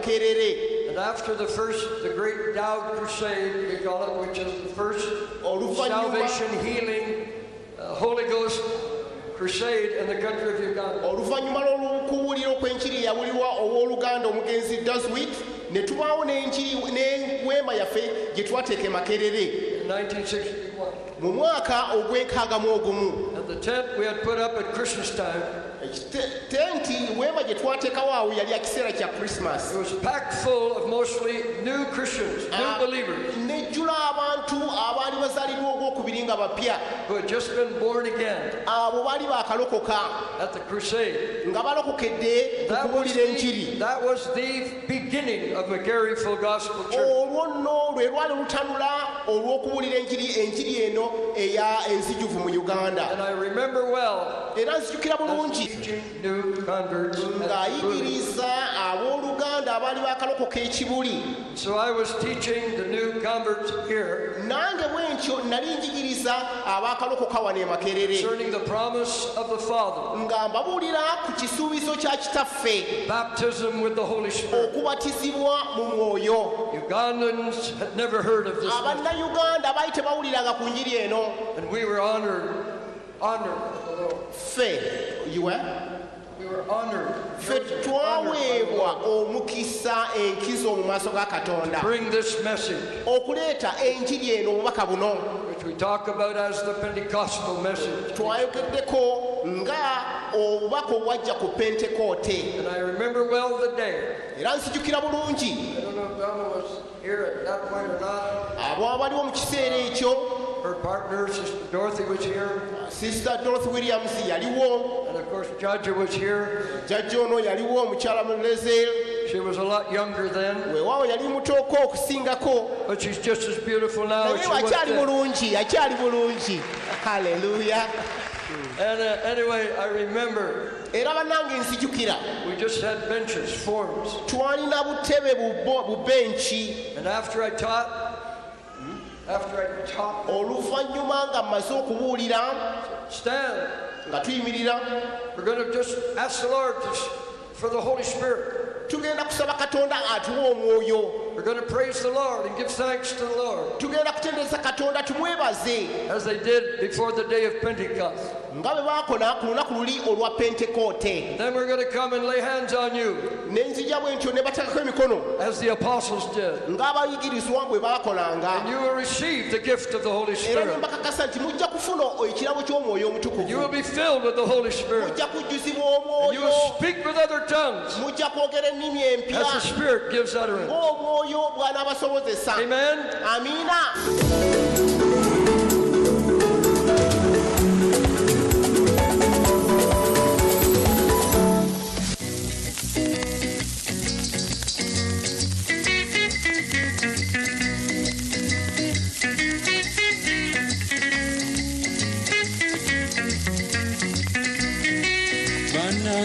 Makerere. And after the great Dowd Crusade, we call it, which is the first salvation, healing, Holy Ghost crusade in the country of Uganda. Oluvanyuma lw'okuwulira okw'enjiri eyawulirwa ow'Oluganda omugenzi Doswit, ne tubaawo n'eweema yaffe gye twateeka e Makerere. In 1961. Mu mwaka ogw'enkaaga-mu-ogumu. And the tent we had put up at Christmas time. Tenti weema gye twateekawo awo yali akiseera kya Christmas. It was packed full of mostly new Christians, new believers. Nejjula abantu abaali bazaalirwa ogwokubiri nga bapya. Who had just been born again. Abo baali baakalokoka. At the crusade. Nga balokokedde okubuulira enjiri. That was the beginning of McGarry Full Gospel Church. Olwo nno lwe lwali lutanula olw'okubuulira enjiri eno eya enzijuvu mu Uganda. And I remember well. Era nzijukira bulungi. Ng'ayigiriza abooluganda abaali baakalokoka ekibuli. So I was teaching the new converts here. Nange bwentyo nali njigiriza abaakalokoka wano e Makerere. Concerning the promise of the Father. Nga mbabuulira ku kisuubizo kya Kitaffe. Baptism with the Holy Spirit. Okubatizibwa mu Mwoyo. Ugandans had never heard of this. Abannayuganda baali tebawuliranga ku njiri eno. And we were honored. Ffe, you were? We were honored. Ffe twaweebwa omukisa enkizo mu maaso ga Katonda. Bring this message. Okuleeta enjiri eno obubaka buno. Which we talk about as the Pentecostal message. Twayogeddeko nga obubaka obwajja ku Pentekote. And I remember well the day. Era nzijukira bulungi. I don't know if Donna was here at that point or not. Abo abaliwo mu kiseera ekyo. Her partner, Sister Dorothy, was here. Sister Dorothy Williams yaliwo. And of course, Judge was here. Judge ono yaliwo omukyala mu LAYZELL. She was a lot younger then. Weewaawo yali mutooko okusingako. But she's just as beautiful now as she was then. Akyali bulungi. Hallelujah. And anyway, I remember. Era bannange nzijukira. We just had benches, forms. Twalina butebe bubenchi. And after I taught. Oluvannyuma nga mmaze okubuulira. Stand. Nga tuyimirira. We're going to just ask the Lord for the Holy Spirit. Tugenda kusaba Katonda atuwe omwoyo. We're going to praise the Lord and give thanks to the Lord. Tugenda kutendereza Katonda tumwebaze. As they did before the day of Pentecost. Nga bwe baakola ku lunaku luli olwa Pentekote. Then we're going to come and lay hands on you. Nenzija bwentyo ne bateekako emikono. As the apostles did. Nga abayigirizwa bwe baakolanga. And you will receive the gift of the Holy Spirit. Era ne mbakakasa nti mujja kufuna ekirabo ky'omwoyo omutukuvu. You will be filled with the Holy Spirit. Mujja kujjuzibwa omwoyo. And you will speak with other tongues. Mujja kwogera ennimi empya. As the Spirit gives utterance. Omwoyo bw'anaabasobozesa. Amen. Amiina.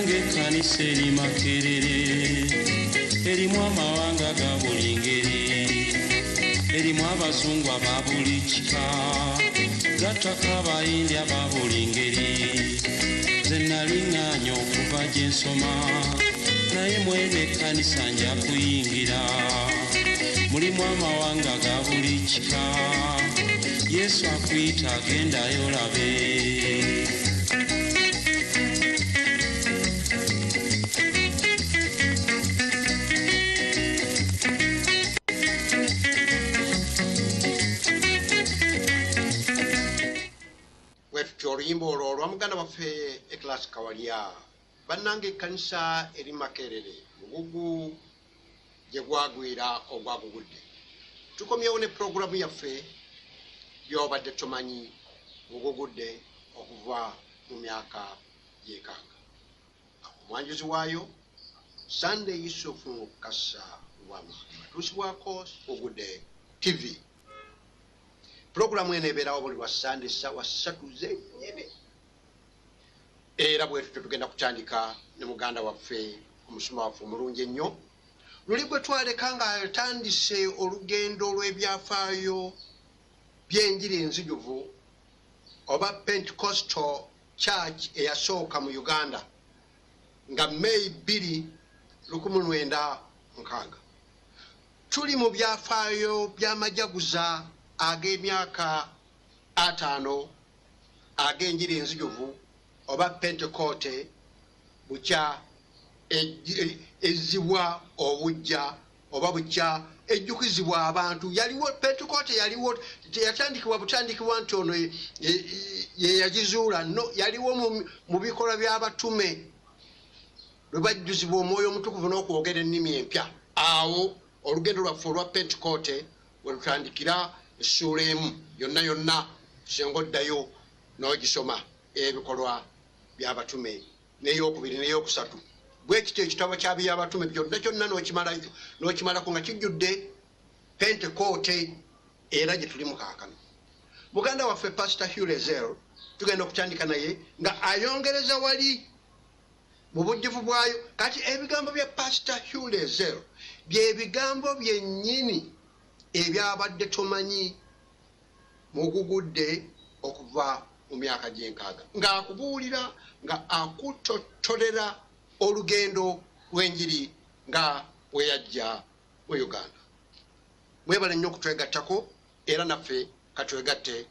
Ekkanisa eri Makerere erimu amawanga ga buli ngeri, erimu abazungu aba buli kika, gattako abayindi aba buli ngeri. Nze naliŋŋaanya okuva gye nsoma, naye mweno ekkanisa nja kuyingira. Mulimu amawanga ga buli kika, Yesu akuyita agendayo olabe. Oluyimba olwo olwa muganda waffe Eklas Kawalya. Bannange ekkanisa eri Makerere mugugu gye gwagwira ogwa Gugudde. Tukomyewo ne puroguramu yaffe by'obadde tumanyi mu Gugudde okuva mu myaka y'ekaaga. Omwanjuzi waayo Sunday Yusufu Kassa Wama atuusibwako Gugudde TV. Programu eno ebeerawo buli lwa Sunday ssaawa 3 z'ennyini. Era bwetutyo tugenda kutandika ne muganda waffe omusuma waffe omulungi ennyo. Luli gwe twaleka ng'atandise olugendo lw'ebyafaayo by'enjiri enzijuvu oba Pentecostal Church eyasooka mu Uganda nga May 2, nkaaga. Tuli mu byafaayo by'amajaguza ag'emyaka 5 ag'enjiri enzijuvu oba Pentekote bukya ezzibwa obujja oba bukya ejjukizibwa abantu. Yaliwo Pentekote, yaliwo teyatandikibwa butandikibwa nti ono ye yagizuula, no, yaliwo mu bikolwa by'abatume lwe bajjuzibwa Omwoyo Omutukuvu n'okwogera ennimi empya. Awo olugendo lwaffe olwa Pentekote we lutandikira essuula emu yonna yonna senga oddayo n'ogisoma ebikolwa by'abatume n'eyokubiri n'eyokusatu. Bwe kityo ekitabo kya by'abatume byonna kyonna n'okimalako nga kijjudde Pentekote era gye tuli mu kaakano. Muganda waffe Pastor HUGH LAYZELL tugenda okutandika naye nga ayongereza wali mu bujjuvu bwayo. Kati ebigambo bya Pastor HUGH LAYZELL bye bigambo byennyini ebyabadde Tomanyi mu Gugudde okuva mu myaka gy'enkaaga, ng'akubuulira nga akutottolera olugendo lw'enjiri nga bwe yajja mu Uganda. Mwebale nnyo okutwegattako era naffe katwegatte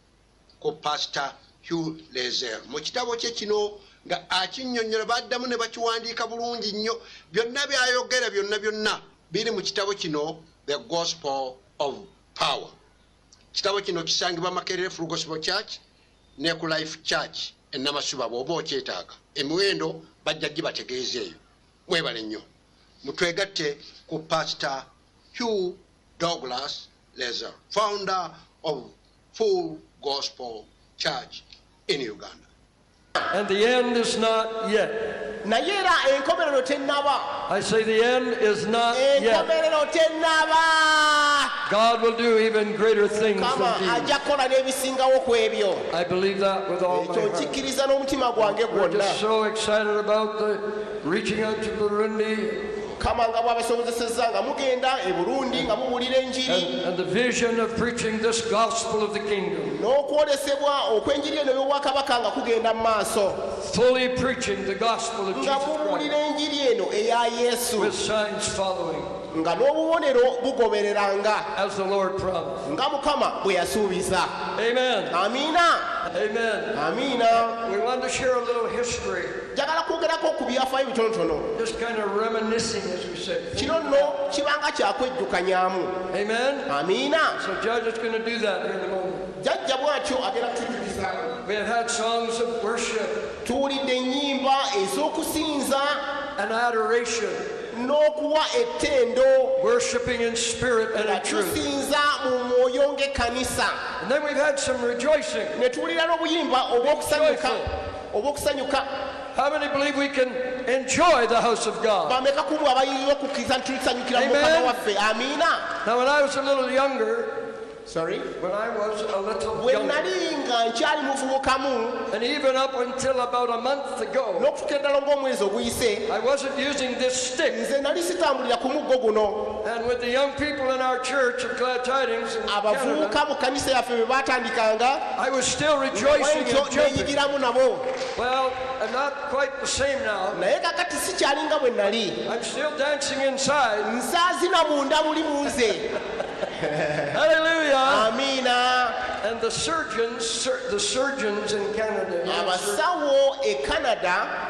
ku Pastor HUGH LAYZELL mu kitabo kye kino nga akinnyonnyola, baddamu ne bakiwandiika bulungi nnyo. Byonna by'ayogera byonna biri mu kitabo kino, The Gospel of Power. Kitabo kino kisangibwa Makerere Full Gospel Church ne ku Life Church e Namasuba bw'oba okyetaaga. Emiwendo bajja gibategeeza eyo. Mwebale nnyo mutwegatte ku Pastor HUGH LAYZELL, founder of Full Gospel Church in Uganda. And the end is not yet. I say the end is not yet. God will do even greater things than these. I believe that with all my heart. We're just so excited about the reaching out to Burundi. And the vision of preaching this gospel of the kingdom. Fully preaching the gospel of Jesus Christ. With signs following. As the Lord promised. Amen. Amen. We want to share a little history. Just kind of reminiscing, as we say. Amen. So Judge is going to do that here in a moment. We have had songs of worship and adoration. Worshiping in spirit and in truth. And then we've had some rejoicing. How many believe we can enjoy the house of God? Amen. Now when I was a little younger, when I was a little younger, and even up until about a month ago, I wasn't using this stick. And with the young people in our church of Glad Tidings in Canada, I was still rejoicing and jumping. Well, I'm not quite the same now. I'm still dancing inside. Hallelujah. And the surgeons in Canada,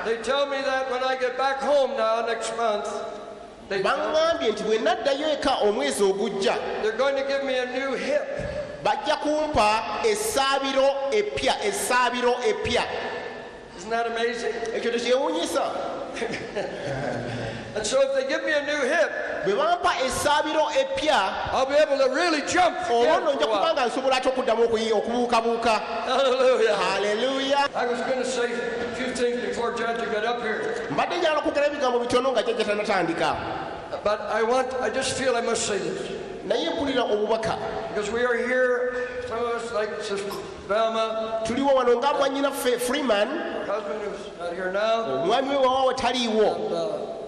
they tell me that when I get back home now next month, they're going to give me a new hip. Isn't that amazing? And so if they give me a new hip, I'll be able to really jump again for a while. Hallelujah. Hallelujah. I was going to say a few things before Judge got up here. But I just feel I must say this. Because we are here, some of us like Sister Velma, her husband who's not here now, and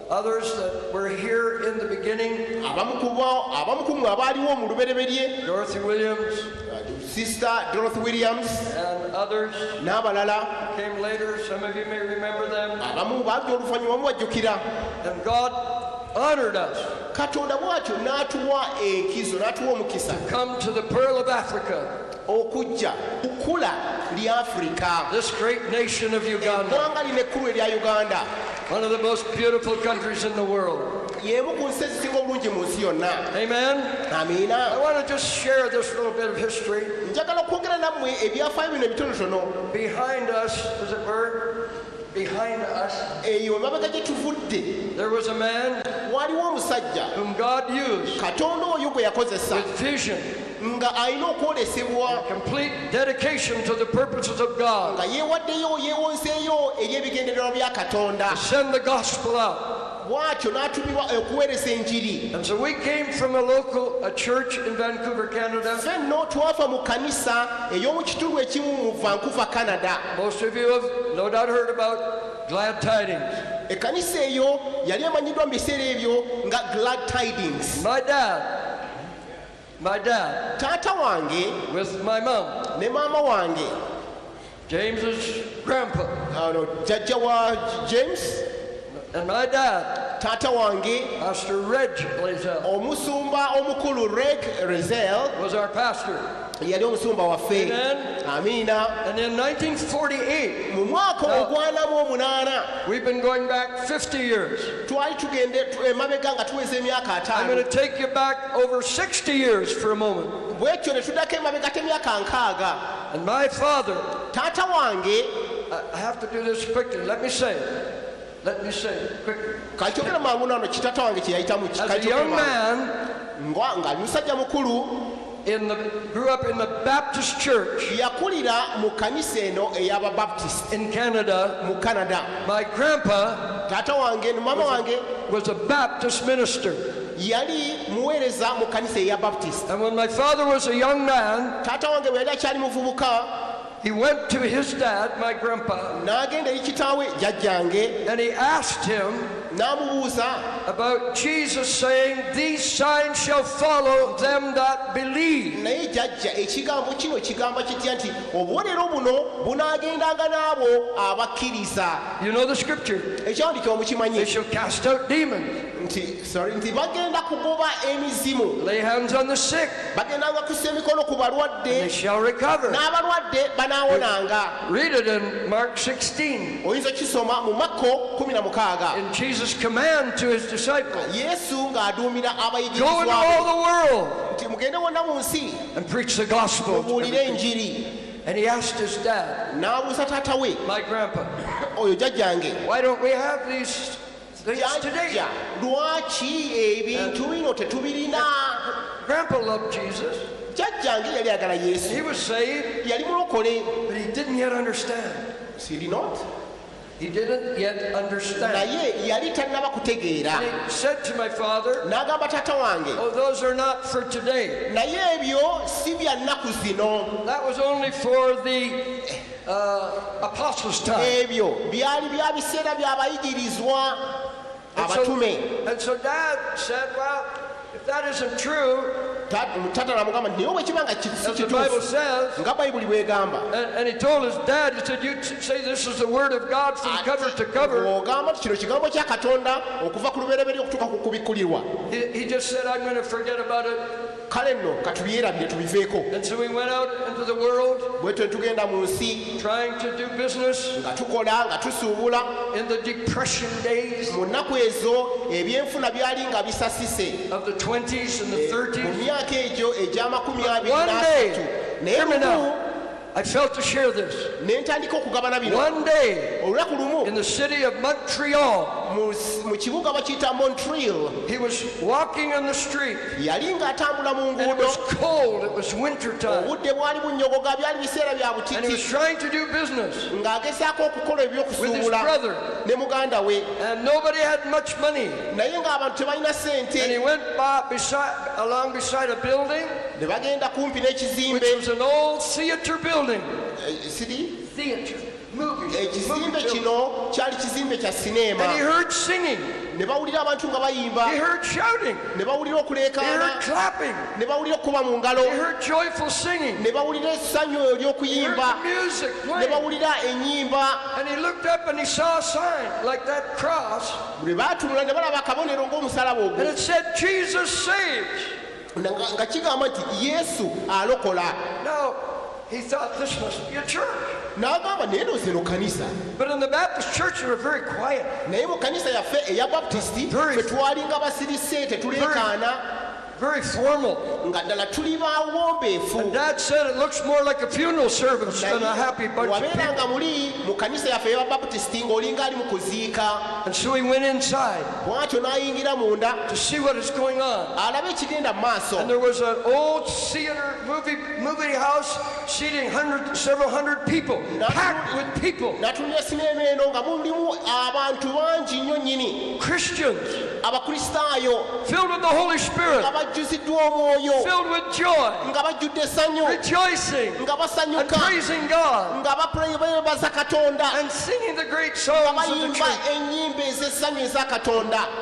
others that were here in the beginning, Dorothy Williams, Sister Dorothy Williams, and others came later. Some of you may remember them. And God honored us katonda bw'atyo n'atuwa enkizo n'atuwa omukisa come to the pearl of Africa, okujja kukula lya Afrika, this great nation of Uganda, eggwanga lino ekkulu erya Uganda, one of the most beautiful countries in the world. y'emu ku nsi ezisinga obulungi mu nsi yonna. Amen. Amiina. I want to just share this little bit of history. Njagala okwogera nammwe ebyafaayo bino ebitonotono. Behind us, as it were, behind us, eyo emabega gye tuvudde there was a man waliwo omusajja whom God used katonda oyo gwe yakozesa with vision, nga alina okwolesebwa complete dedication to the purposes of God, nga yeewaddeyo yeewonseeyo eri ebigendererwa bya katonda, to send the gospel out. bw'atyo n'atumibwa okuweereza enjiri. And so we came from a church in Vancouver, Canada. Ffe nno twava mu kanisa ey'omu kitundu ekimu mu Vancouver, Canada. Most of you have no doubt heard about Glad Tidings. Ekkanisa eyo yali emanyiddwa mu biseera ebyo nga Glad Tidings. My dad, taata wange with my mom, ne maama wange, James's grandpa, jjajja wa James, and my dad, taata wange, Pastor Reg LAYZELL, omusumba omukulu Reg LAYZELL, was our pastor. yali omusumba waffe. Amiina. And in 1948, mu mwaka ogw'anamu we've been going back 50 years. twali tugende emabega nga tuweza emyaka I'm going 5. to take you back over 60 years for a moment. bwekyo ne tuddako emabega temyaka 6. And my father, taata wange, I have to do this quickly. Let me say it quickly. kakyogera mangu nano kitaata wange kye yayitamu As a young man, ng'ali musajja mukulu, grew up in the Baptist church yakulira mu kanisa eno ey'Ababaptist in Canada. mu Canada. My grandpa Taata wange ne maama wange was a Baptist minister. yali muweereza mu kanisa eya Baptist. And when my father was a young man, Taata wange bwe yali akyali muvubuka, he went to his dad, my grandpa, n'agenda eri kitaawe jjajjange and he asked him n'amubuuza about Jesus saying, "These signs shall follow them that believe." naye jjajja ekigambo kino kigamba kitya nti obubonero buno bunaagendanga n'abo abakkiriza. You know the scripture. Ekyawandiikibwa They mukimanyi shall cast out demons, nti bagenda kugoba emizimu, lay hands on the sick, bagendanga kussa emikono ku and they balwadde, shall recover. n'abalwadde banaawonanga. Read it in Mark 16. Oyinza okisoma mu Makko 16. In Jesus' command to his disciples, Yesu ng'aduumira go into abayigirizwa all be the world nti mugende wonna mu nsi and preach the gospel. mubuulire enjiri. And he asked his dad, N'abuuza taata we, my grandpa, oyo jjajjange, why don't we have these things today? jjajja lwaki ebintu bino tetubirina? Grandpa loved Jesus. Jjajjange yali ayagala Yesu, He was saved, yali mulokole. but he didn't yet understand. Did not? He didn't yet understand. Naye yali tannaba kutegeera. And he said to my father, N'agamba taata wange, "Oh, those are not for today. naye ebyo si bya nnaku zino. That was only for the apostles' time." Ebyo byali bya biseera by'abayigirizwa abatume. And so Dad said, "Well, if that isn't true, Taata n'amugamba nti naye bwe kiba nga si as the Bible kituufu says," nga bayibuli bw'egamba, and he told his dad, he said, "You say this is the word of God from cover to cover." ogamba nti kino kigambo kya Katonda okuva ku lubereberye okutuuka ku kubikkulirwa. He just said, "I'm going to forget about it." Kale nno katubyerabire tubiveeko. And so we went out into the world Bwetyo tugenda mu nsi trying to do business nga tukola nga tusuubula. in the depression days Mu nnaku ezo ebyenfuna byali nga bisasise. of the 20s and the Mu 30s. myaka egyo egy'amakumi One abiri day, n'asatu. Naye hear me lumu now, I felt to share this. ne ntandika okugabana bino. One day, Olunaku lumu in the city of Montreal, mu kibuga bakiyita Montreal, he was walking on the street. yali ng'atambula mu And it nguudo. was cold, it was winter time. Obudde bwali bunyogoga, byali biseera bya And he was butiti, trying to do business, ng'agezaako okukola with his ebyokusuubula brother. ne muganda we, and nobody had much money. naye ng'abantu tebalina And he ssente. went along beside a building, Ne bagenda kumpi which n'ekizimbe was an old theater building. siri Theater. ekizimbe kino kyali kizimbe kya sinema. And he heard singing. Ne bawulira abantu nga bayimba. He heard shouting. Ne bawulira okuleekaana. He heard clapping. Ne bawulira okuba mu ngalo. He heard joyful singing. Ne bawulira essanyu ery'okuyimba. He heard the music playing. Ne bawulira ennyimba. And he looked up and he saw a sign like that cross. Bwe baatunula ne balaba akabonero ng'omusalaba ogwo. And it said, Jesus saves. Nga kigamba nti Yesu alokola. Now, he thought this must be a church. N'agamba naye no zino kanisa. But in the Baptist church, they were very quiet. Naye mu kanisa yaffe eya Baptisti ffe twalinga basirise tetuleekaana. Very formal. Nga ddala tuli bawombeefu. And Dad said it looks more like a funeral service than a happy bunch of people. Wabeeranga muli mu kanisa yaffe eya Baptisti ng'olinga ali mu kuziika. And so he went inside bw'atyo n'ayingira munda to see what is going on. alabe ekigenda mu maaso. And there was an old theater movie house seating several hundred people, packed with people. N'atunula sinema eno nga mulimu abantu bangi nnyo nnyini. Christians. Abakristaayo. Filled with the Holy Spirit. Filled with joy, rejoicing, and praising God, and singing the great songs of the church.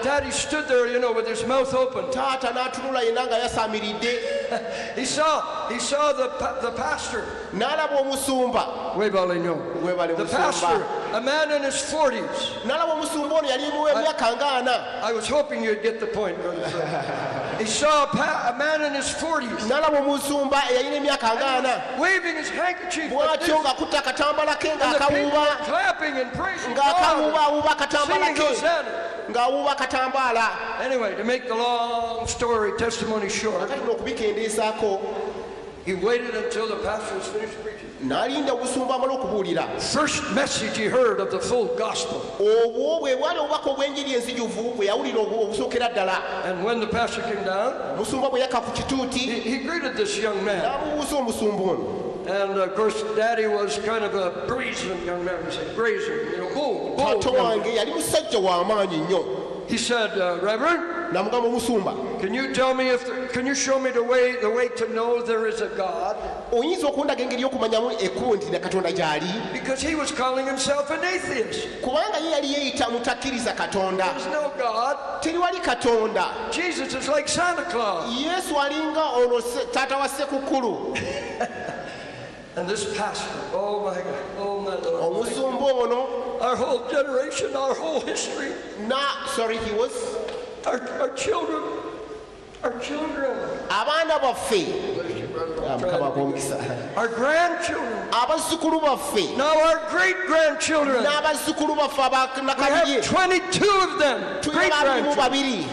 Daddy stood there, with his mouth open. He saw the pastor. The pastor, a man in his 40s. I was hoping you'd get the point. He saw a man in his 40s waving his handkerchief like this, and the people were clapping and praising God, singing Hosanna. Anyway, to make the long story testimony short, he waited until the pastor was finished preaching. First message he heard of the full gospel. And when the pastor came down, he greeted this young man. And of course, Daddy was kind of a brazen young man. He said, brazen, bold. He said, Reverend, can you tell me can you show me the way to know there is a God? Because he was calling himself an atheist. There's no God. Jesus is like Santa Claus. And this pastor, oh my God, oh my Lord, our whole generation, our whole history. He was our children. Our grandchildren. Now our great-grandchildren. We have 22 of them. Great-grandchildren.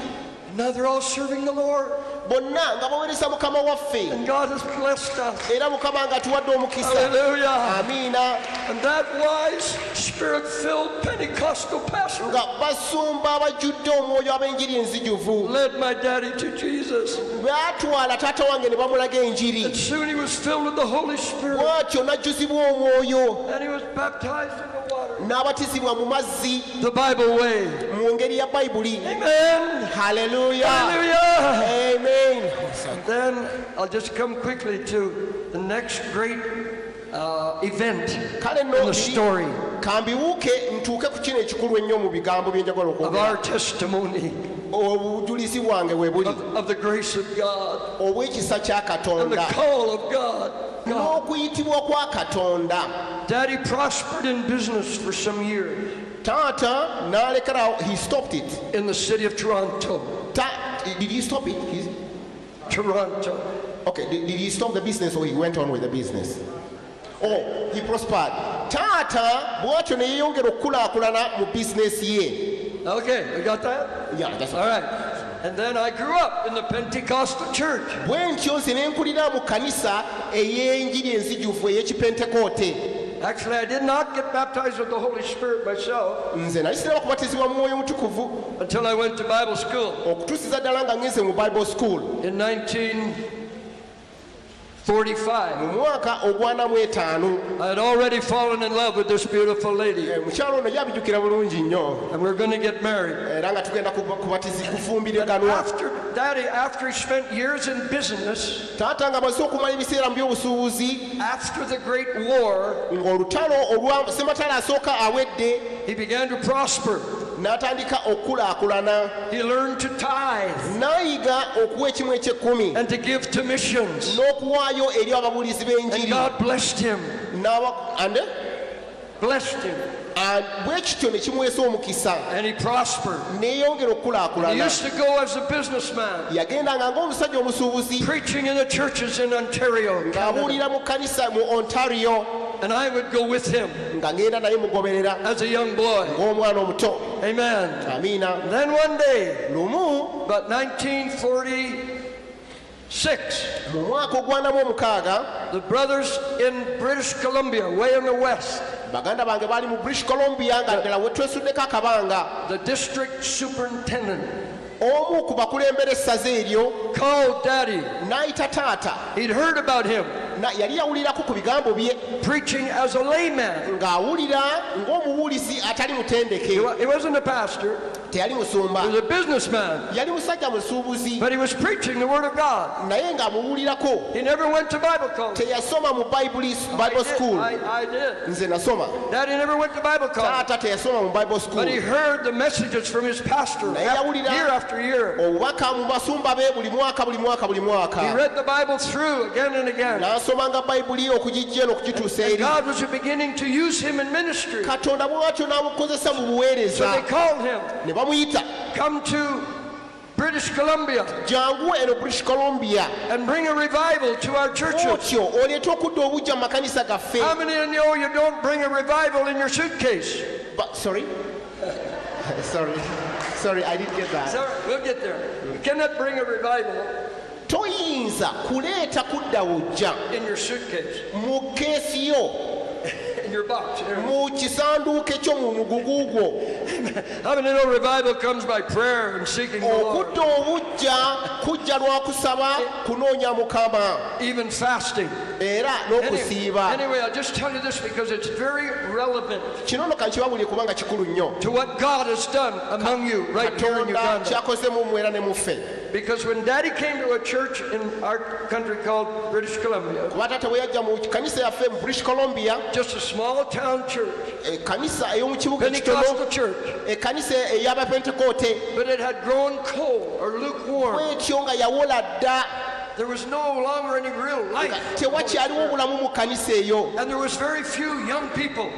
Now they're all serving the Lord. And God has blessed us. Hallelujah. And that wise, Spirit-filled Pentecostal pastor led my daddy to Jesus. And soon he was filled with the Holy Spirit. And he was baptized in the water. The Bible way. Amen. Hallelujah. Hallelujah. Amen. And then I'll just come quickly to the next great event in the story of our testimony of the grace of God and the call of God. Daddy prospered in business for some years. He stopped it in the city of Toronto. Did he stop it? Toronto. Okay, did he stop the business or he went on with the business? Oh, he prospered. Business Okay, we got that? Yeah, that's all right. And then I grew up in the Pentecostal church. Actually, I did not get baptized with the Holy Spirit myself until I went to Bible school. In 19 45. mu mwaka ogwana mu 5 I had already fallen in love with this beautiful lady. mukyalo ono yabijjukira bulungi nnyo And we're going to get married. era nga tugenda kufumbiriganwa. After Daddy, after he spent years in business, taata nga amaze okumala ebiseera mu by'obusuubuzi, after the Great War, ng'olutalo olwa ssematalo asooka awedde, he began to prosper. n'atandika okukulaakulana. He learned to tithe n'ayiga okuwa ekimu eky'ekkumi and to give to missions. n'okuwaayo eri ababuulizi And b'enjiri. God blessed him. Blessed him. bwe kityo ne kimuweesa omukisa And he prospered. neeyongera He okukulaakulana. used to go as a businessman, yagendanga ng'omusajja omusuubuzi preaching in the churches in Ontario, Canada. ng'abuulira mu kkanisa mu Ontario, And I would go with him nga ngenda naye mugoberera as a young boy. ng'omwana omuto. Amen. Amiina. And then one day, Lumu about 1946, mu mwaka ogwanamu 6, the brothers in British Columbia, way in the west, baganda bange baali mu British Columbia nga ddala we twesuddeko akabanga, the district superintendent omu ku bakulembera essaza eryo called Daddy. n'ayita taata. He'd heard about him Yali yawulirako ku bigambo bye preaching as a layman. ng'awulira ng'omubuulizi atali mutendeke, He wasn't a pastor, teyali he musumba, was a businessman, yali musajja musuubuzi, but he was preaching the Word of God. naye ng'amuwulirako. He never went to Bible college. Teyasoma mu Bible school. I did. Nze nasoma. Daddy never went to Bible college, Taata teyasoma mu Bible school, but he heard the messages from his pastor naye yawulira year after year. obubaka mu basumba be buli mwaka buli mwaka buli He mwaka. read the Bible through again and again. N'asomanga Bayibuli okugijja n'okugituusa And eri. God was beginning to use him in ministry. Katonda bw'atyo n'amukozesa mu So buweereza. they called him, Ne bamuyita, come to British Columbia jangu eno British Columbia, and bring a revival to our churches. otyo oleete okudda obujja mu makanisa gaffe. How many of you know you don't bring a revival in your suitcase? Sorry? Sorry, I didn't get that. Sorry, we'll get there. You cannot bring a revival Toyinza kuleeta kudda bujja in your suitcase, mu keesi yo, in your box. mu kisanduuke kyo mu mugugu gwo. How many know revival comes by prayer and seeking the Lord? Okudda obujja kujja lwa kusaba, kunoonya Mukama Even fasting. era n'okusiiba. Anyway, I'll just tell you this because it's very relevant Kino nno kankiwabulire kubanga kikulu nnyo. to what God has done among you right here in Katonda Uganda. kyakoze mu mmwe era ne mu ffe. Because when Daddy came to a church in our country called British Columbia, Kuba taata bwe yajja mu kanisa yaffe mu British Columbia, just a small town church, ekkanisa ey'omu kibuga Pentecostal kitono, church, ekkanisa ey'abapentekoote, but it had grown cold or lukewarm. bw'etyo nga yawola dda, There was no longer any real nga life. tewakyaliwo bulamu mu kkanisa eyo, And there was very few young people,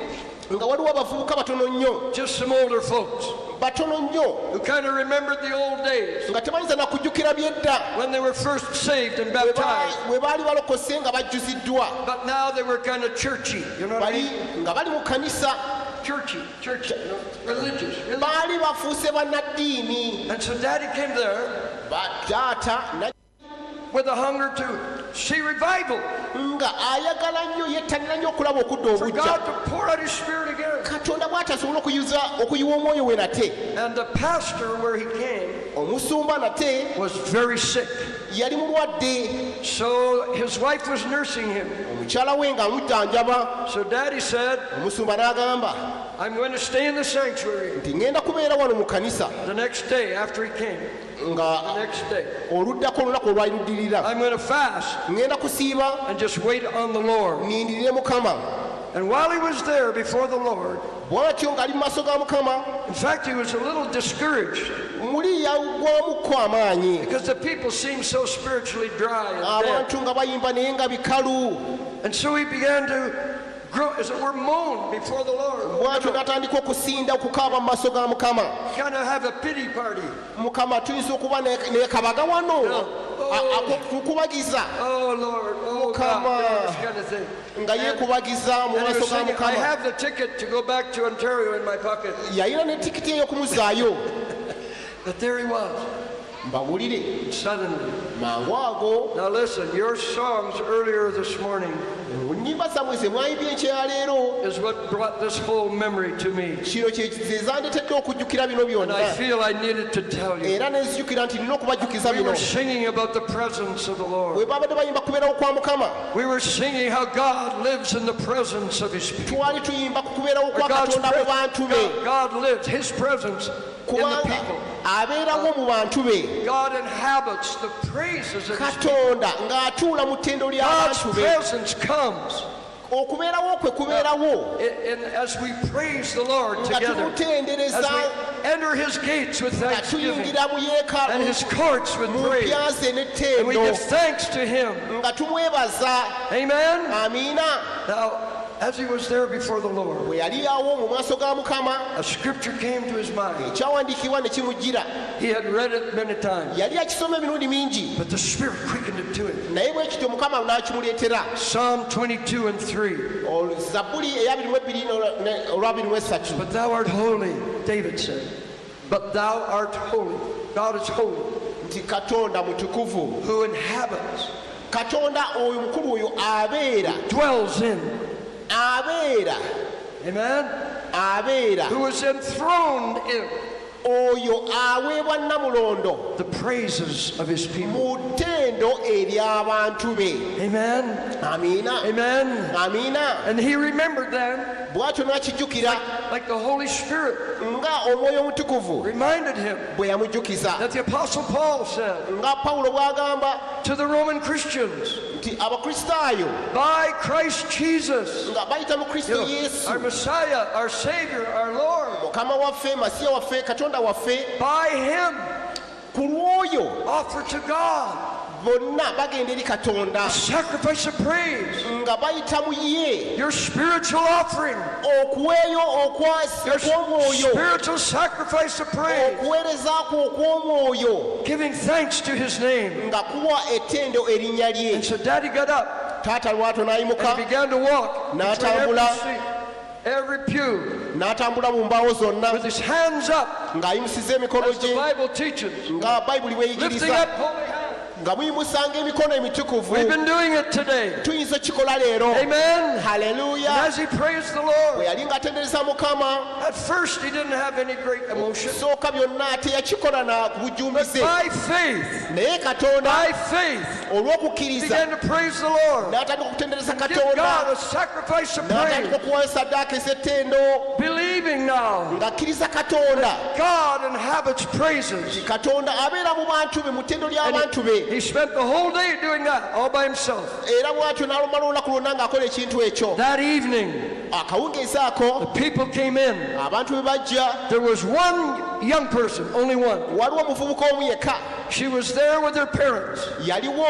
nga waliwo abavubuka batono nnyo, just some older folks, batono nnyo, who kind of remembered the old days nga tebayinza na kujjukira by'edda when they were first saved and baptized. bwe baali balokose nga bajjuziddwa, But now they were kind of churchy, you know what I bali mean? nga bali mu kkanisa, Churchy, you know, religious. baali bafuuse bannaddiini. And so Daddy came there Taata with a hunger to see revival, nga ayagala nnyo yettanira nnyo okulaba okudda for obujja, God to pour out his spirit again. Katonda bw'atasobola okuyiwa omwoyo we nate. And the pastor where he came Omusumba nate was very sick. yali mulwadde, So his wife was nursing him. omukyala we ng'amujjanjaba. So Daddy said, Omusumba n'agamba I'm going to stay in the sanctuary. nti ngenda kubeera wano mu kanisa, The next day after he came, the nga next day, oluddako olunaku olwaliddirira, I'm going to fast ngenda kusiiba and just wait on the Lord. nnindirire Mukama. And while he was there before the Lord, Bw'atyo ng'ali mu maaso ga Mukama, in fact, he was a little discouraged muli yagwamukko amaanyi, because the people seemed so spiritually dry and dead. abantu nga bayimba naye nga bikalu. And so he began to grow, as it were, moan before the Lord. Bw'atyo n'atandika okusinda okukaaba mu maaso ga Mukama. Kind of have a pity party. Mukama, tuyinza okuba nekabaga wano akukubagiza, Oh Lord, oh Mukama. God, you know, this kind of thing. nga yeekubagiza mu And he maaso was ga saying, I Mukama. have the ticket to go back to Ontario in my pocket. Yalina ne tikiti ey'okumuzaayo. But there he was, Mbawulire suddenly. mangu ago. Now listen, your songs earlier this morning nnyimba zammwe ze mwayimbye enkyaleero is what brought this whole memory to me. kino kyezandetedde okujjukira bino And I byonna feel I needed to tell you. era nenzijukira nti nina okubajjukiza We bino were singing about the presence of the bwe Lord. babadde bayimba kubeerawo kwa mukama We were singing how God lives in the presence of His people. twali tuyimba ku kubeerawo kwa God's katonda mu bantu be God lives, His presence in the kubanga people. abeerawo mu bantu be God inhabits the praises of His people. katonda ng'atuula mu ttendo God's ly'abantu be presence comes okubeerawo kwe kubeerawo as we praise the Lord nga together, as tumutendereza we enter His gates with nga thanksgiving tuyingira mu and yeekaalu His courts with mu praise, mpya ze and we n'ettendo give thanks to Him. nga tumwebaza Amen. amiina Now, as he was there before the Lord, bwe yali awo mu maaso ga mukama a scripture came to his mind. ekyawandiikibwa ne kimujjira He had read it many times, yali akisoma emirundi mingi but the Spirit quickened it to him. naye bwe kityo mukama n'akimuleetera Psalm 22 and 3. zabbuli eya 22 olwa 23 But thou art holy, David said. But thou art holy. God is holy, nti katonda mutukuvu who inhabits, katonda oyo mukulu oyo abeera dwells in, abeera amen, abeera who is enthroned in oyo aweebwa namulondo the praises of his people. mu ttendo ery'abantu be Amen. amiina Amen. amiina And he remembered then, bw'atyo n'akijjukira like the Holy Spirit nga omwoyo omutukuvu reminded him bwe yamujjukiza that the Apostle Paul said nga pawulo bw'agamba to the Roman Christians, nti abakristaayo by Christ Jesus, nga bayita mu kristo our yesu Messiah, our Savior, our Lord, mukama waffe masiya waffe katonda waffe by Him ku lw'oyo offer to God bonna bagenda eri katonda a sacrifice of praise, nga bayita mu ye your spiritual offering, okuweeyo your okw'omwoyo spiritual sacrifice of praise, okuweerezaako okw'omwoyo giving thanks to His name. nga kuwa ettendo erinnya lye And so Daddy got up taata lwato n'ayimuka and began to walk between N'atambula. every seat, every pew, n'atambula mu mbaawo zonna with his hands up, ng'ayimusiza emikono as the gye Bible teaches, nga bayibuli lifting bweyigiriza up holy hands. nga muyimusanga emikono emitukuvu We've been doing it today. tuyinza okikola leero Amen. haleluya And as he praised the bwe Lord, yali ng'atendereza mukama at first he didn't have any great emotion, sooka byonna teyakikola na but bujumbize by faith, naye katonda by faith, olw'okukkiriza began to praise the Lord. n'atandika okutendereza Give God katonda a sacrifice of n'atandika praise, okuwa saddaaka ez'ettendo believing now ng'akkiriza katonda God inhabits praises. katonda abeera mu bantu be mu ttendo ly'abantu be He spent the whole day doing that all by himself. era bw'atyo n'alumala olunaku lwonna ng'akola ekintu ekyo That evening, akawungeezi ako people came in. abantu be bajja There was one young person, only one. waliwo omuvubuka omu yekka She was there with her parents, yaliwo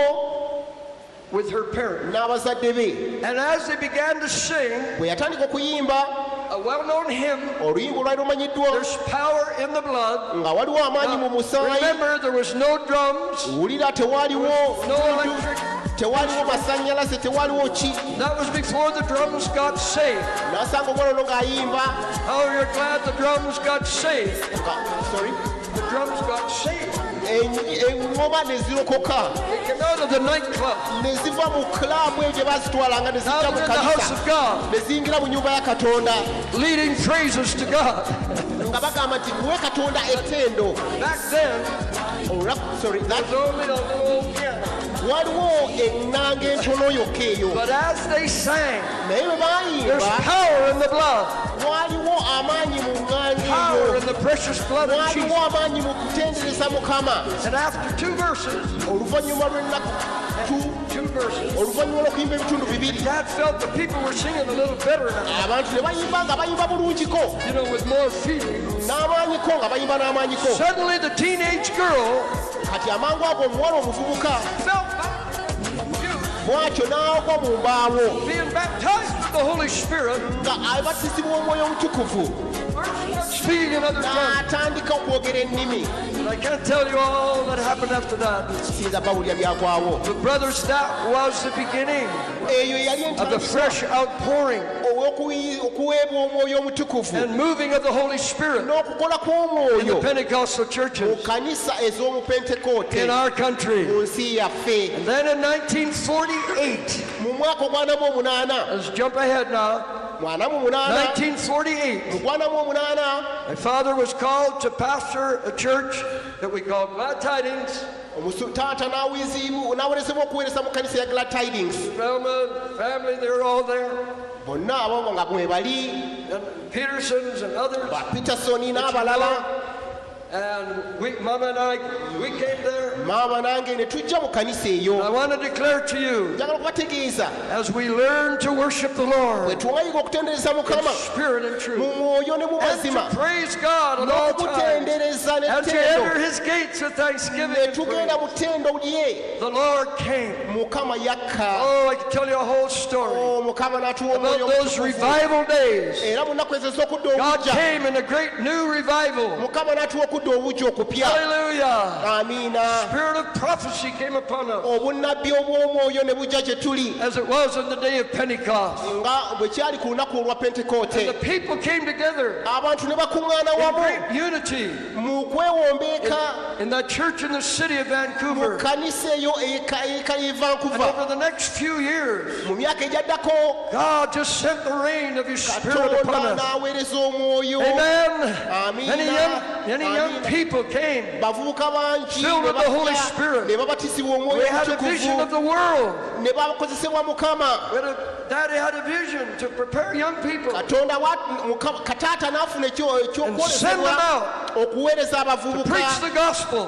n'abazadde be And as they began to sing bwe yatandika okuyimba a well-known hymn, oluyimba olwali lumanyiddwa there's power in the blood. nga waliwo amaanyi mu musaayi Remember, there was no drums, wulira tewaliwo no electric. tewaliwo masannyalaze tewaliwo ki That was before the drums got saved. n'asanga omwana ono ng'ayimba Oh, you're glad the drums got saved. sorry The drums got saved. eŋŋoma ne zirokoka They came out of the nightclub. ne ziva mu kulaabu eyo gye bazitwalanga ne zijja Now mu they're in the house kanisa of God, ne ziyingira mu nnyumba ya katonda leading praises to God. nga bagamba nti muwe katonda ettendo Back then, sorry it was only a little old piano. waliwo eŋŋanga entono yokka eyo But as they sang, naye bwe there's baayimba power in the blood, waliwo amaanyi mu ŋŋanga power eyo in the precious blood of waliwo Jesus. amaanyi mu kutendereza mukama And after two verses, oluvannyuma lw'ennaku oluvannyuma lw'okuyimba ebitundu bibiri Dad felt the people were singing a little better now, abantu ne bayimba nga bayimba bulungiko you know, with more feeling. n'amaanyiko nga bayimba n'amaanyiko Suddenly the teenage girl kati amangu ago omuwala omuvubuka felt back, bw'atyo n'agwa mu mbaawo being baptized with the Holy Spirit, nga abatisibwa omwoyo omutukuvu speaking in other tongues. n'atandika And I can't tell you all that happened after that. But brothers, that was the beginning of the fresh outpouring and moving of the Holy Spirit in the Pentecostal churches in our country. And then in 1948, let's jump ahead now. 1948, my father was called to pastor a church that we call Glad Tidings. Family, they're all there. And Petersons and others. And Mama and I, we came there. And I want to declare to you, as we learn to worship the Lord in spirit and truth, and to praise God at all times, and to enter His gates with thanksgiving and praise, the Lord came. Oh, I can tell you a whole story about those revival days. God came in a great new revival. Hallelujah. Spirit of prophecy came upon us, as it was on the day of Pentecost. And the people came together in great unity in that church in the city of Vancouver. And over the next few years, God just sent the rain of His Spirit upon us. Amen. Many young people came, filled with the Holy Spirit. We had a vision of the world. Daddy had a vision to prepare young people and send them out to preach the gospel.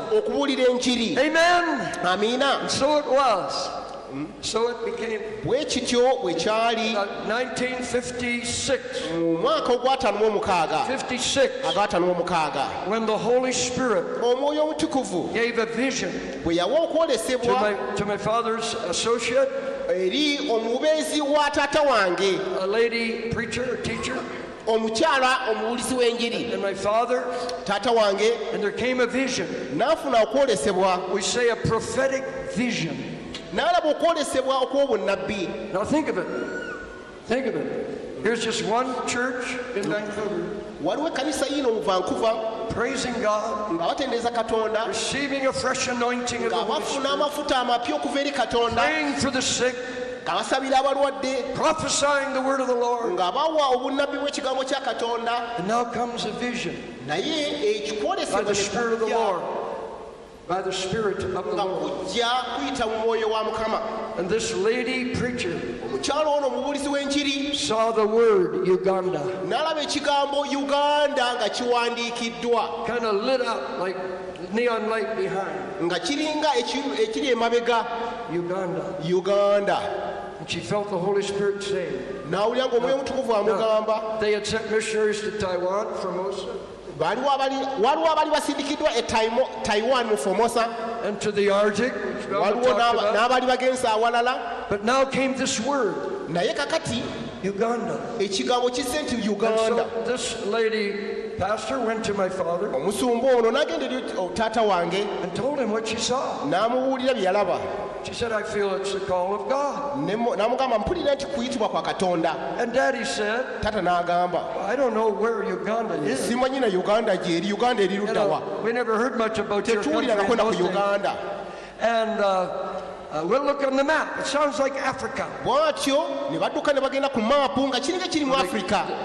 Amen. And so it was. So it became 1956. 56. When the Holy Spirit gave a vision to my father's associate, a lady preacher, a teacher, and my father, and there came a vision. We say a prophetic vision. Now think of it. Think of it. Here's just one church in Vancouver, praising God, receiving a fresh anointing of the Holy Spirit, praying for the sick, prophesying the word of the Lord. And now comes a vision by the Spirit of the Lord. By the Spirit of the Lord. And this lady preacher saw the word Uganda. Kind of lit up like neon light behind. Uganda. And she felt the Holy Spirit saying. They had sent missionaries to Taiwan, Formosa. And to the Arctic, but now came this word, Uganda. And so this lady pastor went to my father and told him what she saw. She said, I feel it's the call of God. And Daddy said, I don't know where Uganda is. We never heard much about your country. And we'll look on the map. It sounds like Africa.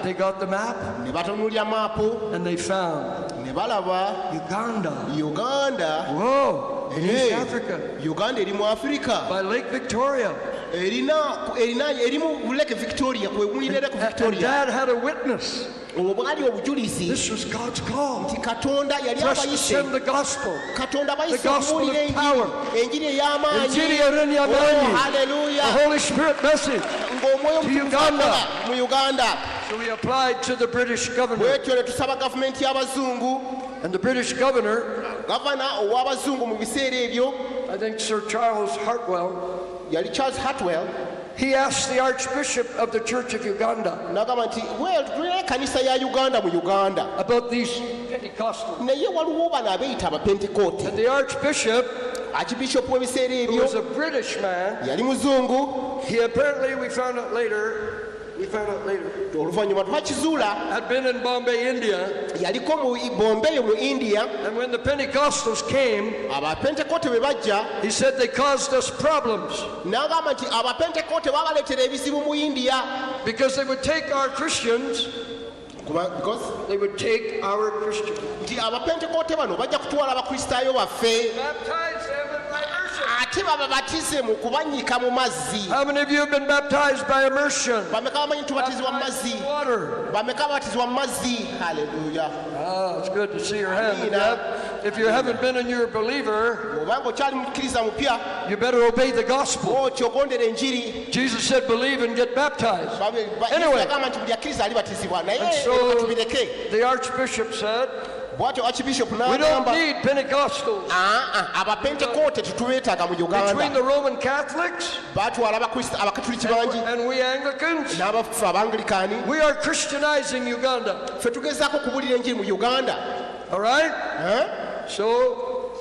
They got the map and they found Uganda. Whoa. In East Africa. By Lake Victoria. And Dad had a witness. This was God's call for us to send the gospel of power, the Holy Spirit message to Uganda. So we applied to the British government. And the British governor, I think Sir Charles Hartwell, he asked the Archbishop of the Church of Uganda about these Pentecostals. naye waliwo bano abeyita abapentekote. And the Archbishop, Archbishop w'ebiseera who was ebyo a British man, yali muzungu, he apparently, we found out later, oluvannyuma twakizuula, had been in Bombay, India. yaliko mu Bombay mu India. And when the Pentecostals came, abapentekote bwe bajja, he said they caused us problems n'agamba nti abapentekote babaleetera ebizibu mu India. because they would take our Christians. They would take our Christians. Nti abapentekote bano bajja kutwala abakristaayo baffe Baptize them in immersion. ate bababatize mu kubannyika mu mazzi. How many of you have been baptized by immersion? Bameka bamanyi tubatizibwa mu mazzi? Baptized in water. Bameka babatizibwa mu mazzi? Haleluya. Ah, it's good to see your hand. Amina. If you haven't been and you're a believer, Obanga okyali mukkiriza mupya, you better obey the gospel. okyogondera enjiri. Jesus said, believe and get baptized. Anyway, yagamba nti buli akkiriza alibatizibwa naye And so tubireke. the Archbishop said, Bw'atyo Archbishop we don't n'agamba need Pentecostals. abapentekote tetubeetaaga mu Between Uganda. the Roman Catholics Batwala abakatuliki bangi and we Anglicans, n'abafu abanglikani. we are Christianizing Uganda. Ffe tugezaako okubuulira enjiri mu Uganda. All right? Eh? So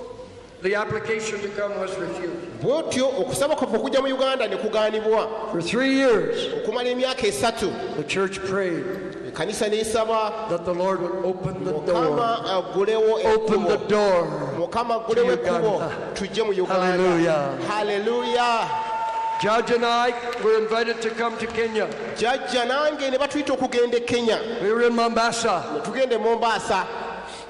the application to come was refused. Bw'otyo okusaba kwaffe okujja mu Uganda ne kugaanibwa. For 3 years, Okumala emyaka 3 the church prayed ekkanisa n'esaba that the Lord would open the door. Mukama aggulewo Open the ekkubo. door. Mukama aggulewo To ekkubo Uganda. tujje mu Uganda. Hallelujah. Haleluya. Judge and I were invited to come to Kenya. Jjajja nange ne batuyita okugenda e Kenya. We were in Mombasa Ne tugenda e Mombasa.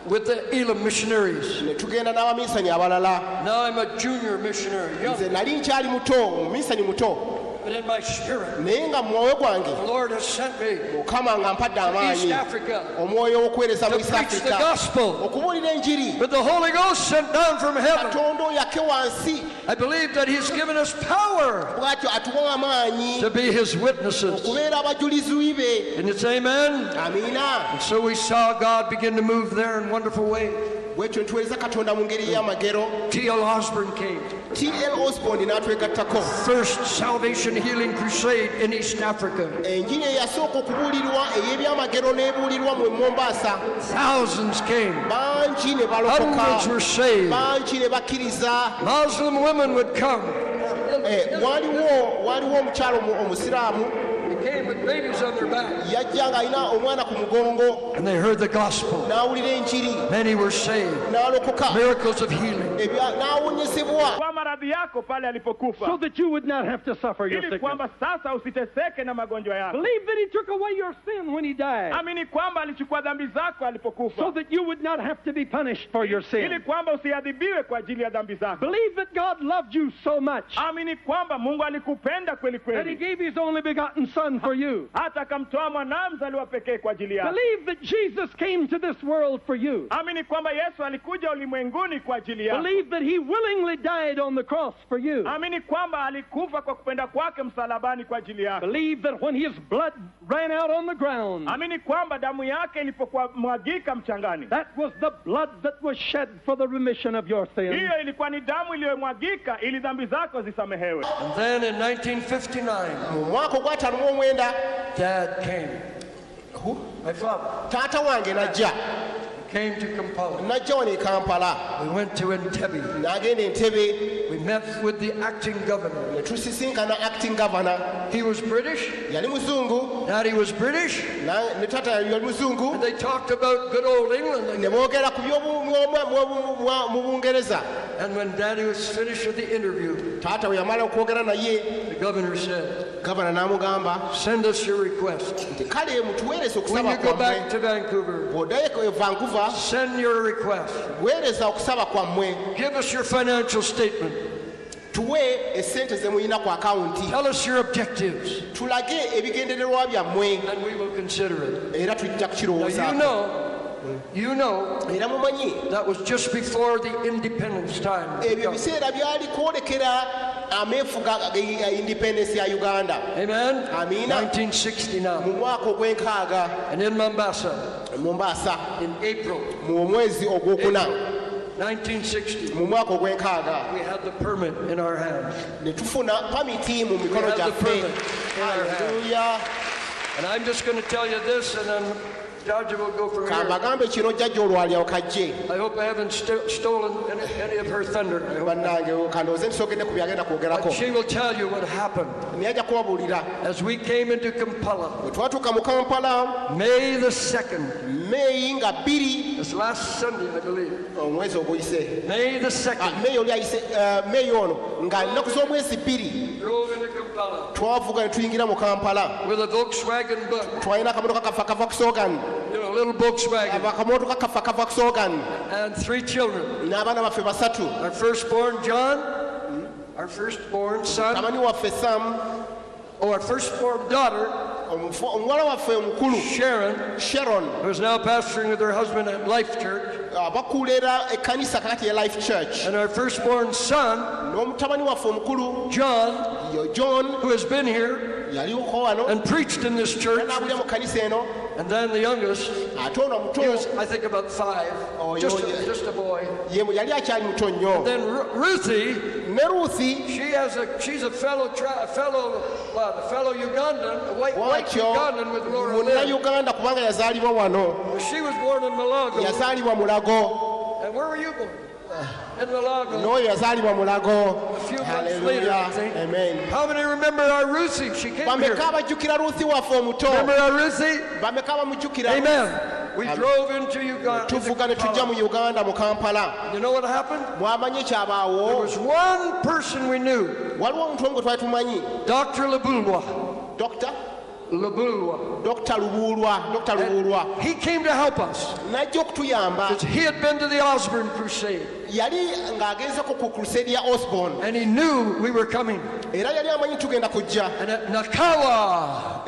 with the Elam missionaries. Ne tugenda n'abaminsani abalala. Now I'm a junior missionary, young, Nze nali nkyali muto, muminsani muto. but in my spirit, Naye nga mu mwoyo gwange, the Lord has sent me Mukama nga mpadde to East amaanyi. Africa Omwoyo w'okuweereza to mu East preach the Africa. gospel. Okubuulira enjiri. With the Holy Ghost sent down from heaven. Katonda oyo ake wansi. I believe that He's given us power Bw'atyo atuwa amaanyi to be His witnesses. okubeera abajulizi be. Can you say amen? Amiina. And so we saw God begin to move there in wonderful ways. Bw'ekyo ntuweereza Katonda mu ngeri y'amagero. T.L. Osborne came. T.L. Osborne n'atwegattako. First salvation healing crusade in East Africa. Enjiri eyasooka okubuulirwa ey'ebyamagero n'ebuulirwa mu Mombasa. Thousands came. Bangi ne balokoka. Hundreds were saved. Bangi ne bakkiriza. Muslim women would come. Waliwo omukyalo omusiraamu They came with babies on their back. yajja ng'alina omwana ku mugongo And they heard the gospel. n'awulira enjiri Many were saved. n'alokoka Miracles of healing. n'awonyezebwa. kwa maradhi yako pale alipokufa, so that you would not have to suffer your ili sickness. kwamba sasa usiteseke na magonjwa yako. Believe that He took away your sin when He died, Amini kwamba alichukua dhambi zako so alipokufa, that you would not have to be punished for your ili sin. kwamba usiadhibiwe kwa ajili ya dhambi zako. Believe that God loved you so much Amini kwamba Mungu alikupenda kweli that He kweli, gave His only begotten Son for you. hata akamtoa mwanawe mzaliwa pekee kwa ajili yako. Believe that Jesus came to this world for you. Amini kwamba Yesu alikuja ulimwenguni kwa ajili yako. Believe that He willingly died on the cross for you. Amini kwamba alikufa kwa kupenda kwake msalabani kwa ajili yako. Believe that when His blood ran out on the ground, Amini kwamba damu yake ilipokuwa mwagika mchangani, that was the blood that was shed for the remission of your sins. hiyo ilikuwa ni damu iliyomwagika ili dhambi zako zisamehewe. And then in 1959, Mu mwaka ogw'ataano mu omwenda Dad came. My father taata wange n'ajja came to Kampala. n'ajja wano e Kampala We went to Entebbe. n'agenda Entebbe We met with the acting governor. ne tusisinkana acting governor. He was British. Yali muzungu Daddy was British. ne taata yali muzungu. And they talked about good old England. Ne boogera ku mu Bungereza. And when Daddy was finished with the interview, Taata bwe yamala okwogera naye, the governor said, gavana n'amugamba send us your request. nti kale mutuweereze When okusaba you go back kwammwe. to Vancouver, Bw'oddayo e Vancouver, send your request. weereza okusaba kwammwe. Give us your financial statement. Tuwe essente ze muyina ku akawunti. Tell us your objectives. Tulage ebigendererwa byammwe And we will consider it. era tujja Now kukirowoozaako. you know, Era mumanyi that was just before the independence time. ebyo ebiseera byali kwolekera ameefuga ga independence ya Uganda. Amen? Amina. 1969. Mu mwaka ogw'enkaaga And in Mombasa, Mombasa in April mu mwezi ogwokuna 1960, mu mwaka ogw'enkaaga we had the permit in our hands. ne tufuna pamiti mu mikono We have the gyaffe. permit in our hands. Haleluya. And I'm just going to tell you this, and then Judge will go from here. Kabagambe kino jjajja olwalyawo kajje. I hope I haven't stolen any of her thunder. Bannange kandooze ntisogedde ku byagenda kwogerako. But she will tell you what happened. Niyajja kubabuulira. As we came into Kampala. Bwe twatuuka mu Kampala. May the 2nd. May nga 2. This last Sunday, I believe. Omwezi oguyise. May the 2nd. May oli ayise May ono nga nnaku z'omwezi 2. Drove into Kampala. Twavuga ne tuyingira mu Kampala. With a Volkswagen bus. Twalina akamotoka kafa kava ku Slogan. You know, a little Volkswagen. Akamotoka kafa kava ku Slogan. And 3 children. N'abaana baffe 3. Our firstborn John. Our firstborn son. Tamani waffe Sam. Oh, our firstborn daughter. Omuwala waffe omukulu. Sharon. Who is now pastoring with her husband at Life Church. Bakulera ekkanisa kakati ya Life Church. And our firstborn son. N'omutabani waffe omukulu. John. John. Who has been here. And preached in this church. And then the youngest, he was, I think, about 5, just a boy. And then Ruthie, she's a fellow Ugandan, a white Ugandan with Laura Lynn. She was born in Malago. And where were you born? In Malago. A few months later, I think. Amen. How many remember our Ruthie? She came here. Remember our Ruthie? Amen. We drove into Uganda. You know what happened? There was one person we knew. Dr. Labulwa. Dr. Lubulwa. He came to help us. Because he had been to the Osborne Crusade. And he knew we were coming. And at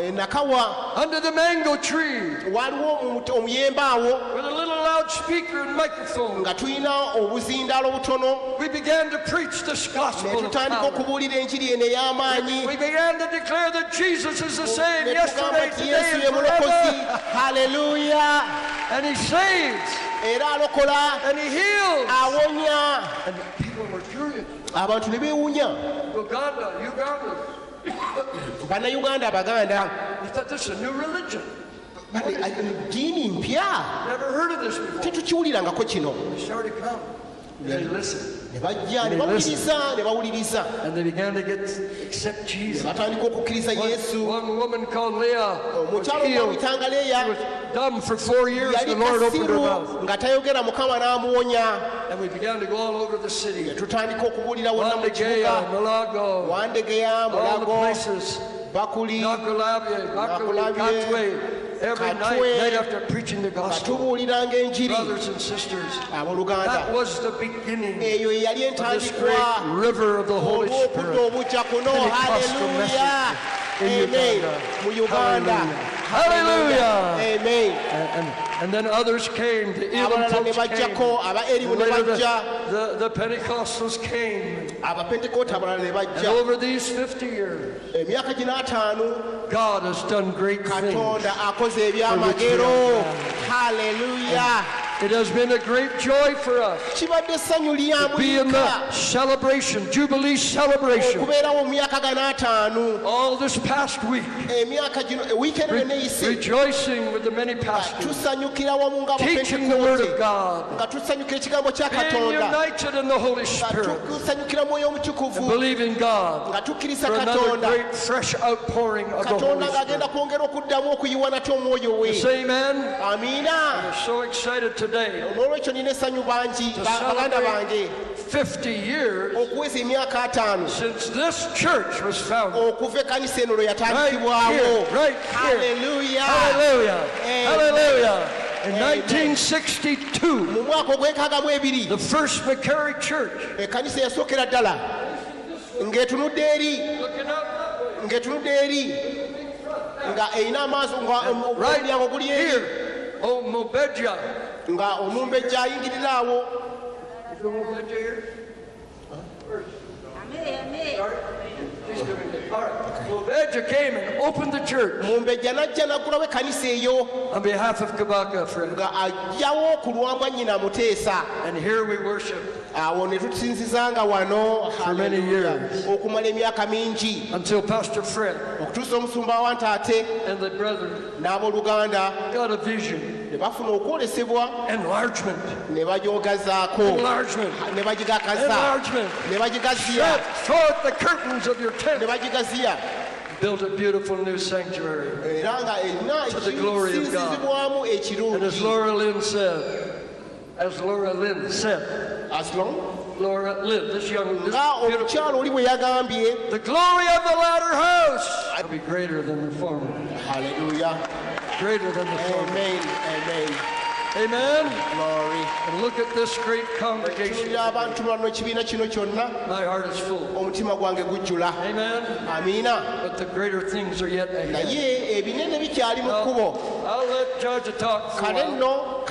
Nakawa, under the mango tree, with a little loudspeaker and microphone, we began to preach this gospel of power. We began to declare that Jesus is the same yesterday, today, and forever. Hallelujah. And he saves. And he heals. And people were curious. Uganda. We thought this is a new religion. Never heard of this before. They started to come. They listened. And they began to accept Jesus. One woman called Leah was healed. She was dumb for 4 years. The Lord opened her mouth. And we began to go all over the city. Wandegeya, Malago, all the places. Nakulabye, Katwe. Every night after preaching the gospel, brothers and sisters, that was the beginning of this great river of the Holy Spirit. Pentecostal message in Uganda. Hallelujah. Amen. And then others came, the Elam folks came. Later the Pentecostals came. And over these 50 years, God has done great things. Hallelujah. It has been a great joy for us to be in the celebration, Jubilee celebration. All this past week, rejoicing with the many pastors, teaching the Word of God, being united in the Holy Spirit, and believing God for another great fresh outpouring of the Holy Spirit. Say amen. We're so excited today to celebrate 50 years since this church was founded. Right here. Hallelujah. Hallelujah. Hallelujah. In 1962, the first Macquarie Church. Right here. Oh, Mobeja. Nga omumbejja ayingirira awo. She's doing it. All right. Well, Vedja came and opened the church on behalf of Kabaka, friend. And here we worship for many years until Pastor Fred and the brethren got a vision. Enlargement. Shut forth the curtains of your tent. Built a beautiful new sanctuary to the glory of God. And as Laura Lynn said, Laura Lynn, this beautiful, the glory of the latter house will be greater than the former. Hallelujah. Greater than the former. Amen. Amen. Amen. Glory. And look at this great congregation. My heart is full. Amen. But the greater things are yet ahead. I'll let Judge talk for a while.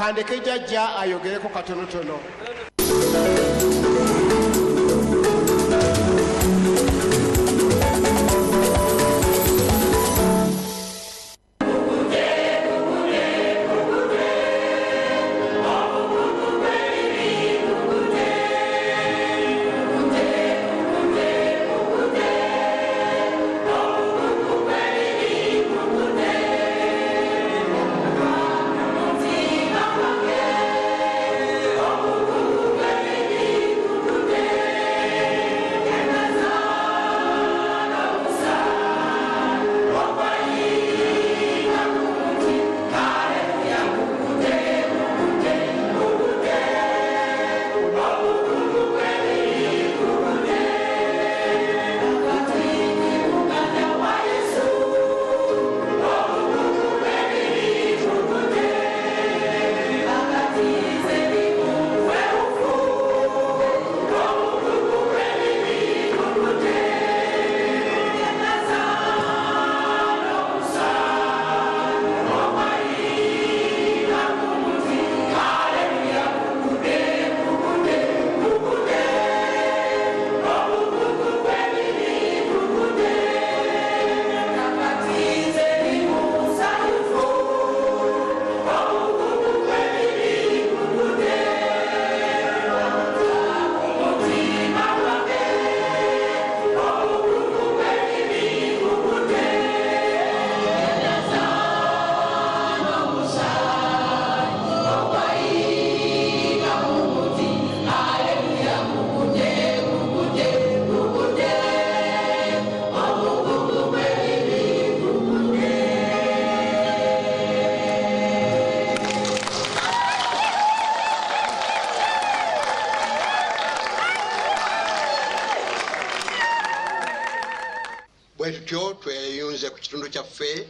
bwetutyo tweyunze ku kitundu kyaffe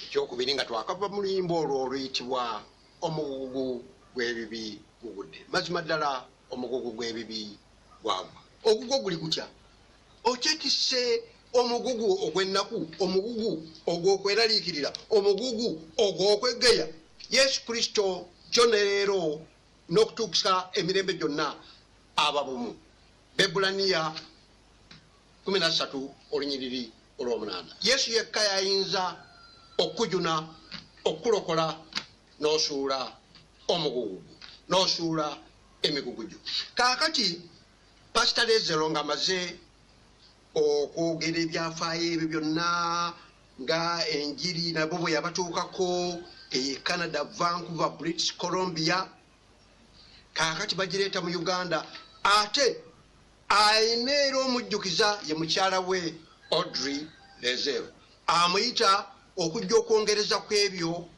ekyokubiri nga twakava mu luyimba olwo oluyitibwa omugugu gw'ebibi gugudde. Mazima ddala omugugu gw'ebibi gwagwa. Ogugu guli gutya okyetisse omugugu ogw'ennaku, omugugu ogw'okweraliikirira, omugugu ogw'okwegeya. Yesu Kristo kyonna leero n'okutuusa emirembe gyonna aba bumu. Bebulaniya 13 olunyiriri olw'omunaana. Yesu yekka yayinza okujuna okulokola n'osuula omugugu n'osuula emiguguju. Kaakati Pastor LAYZELL ng'amaze okwogera ebyafaayo ebyo byonna nga enjiri nabo bwe yabatuukako Canada, Vancouver, British Columbia, kaakati bagireeta mu Uganda. Ate ayina era omujjukiza ye mukyala we AUDREY LAYZELL amuyita okujja okwongereza ku ebyo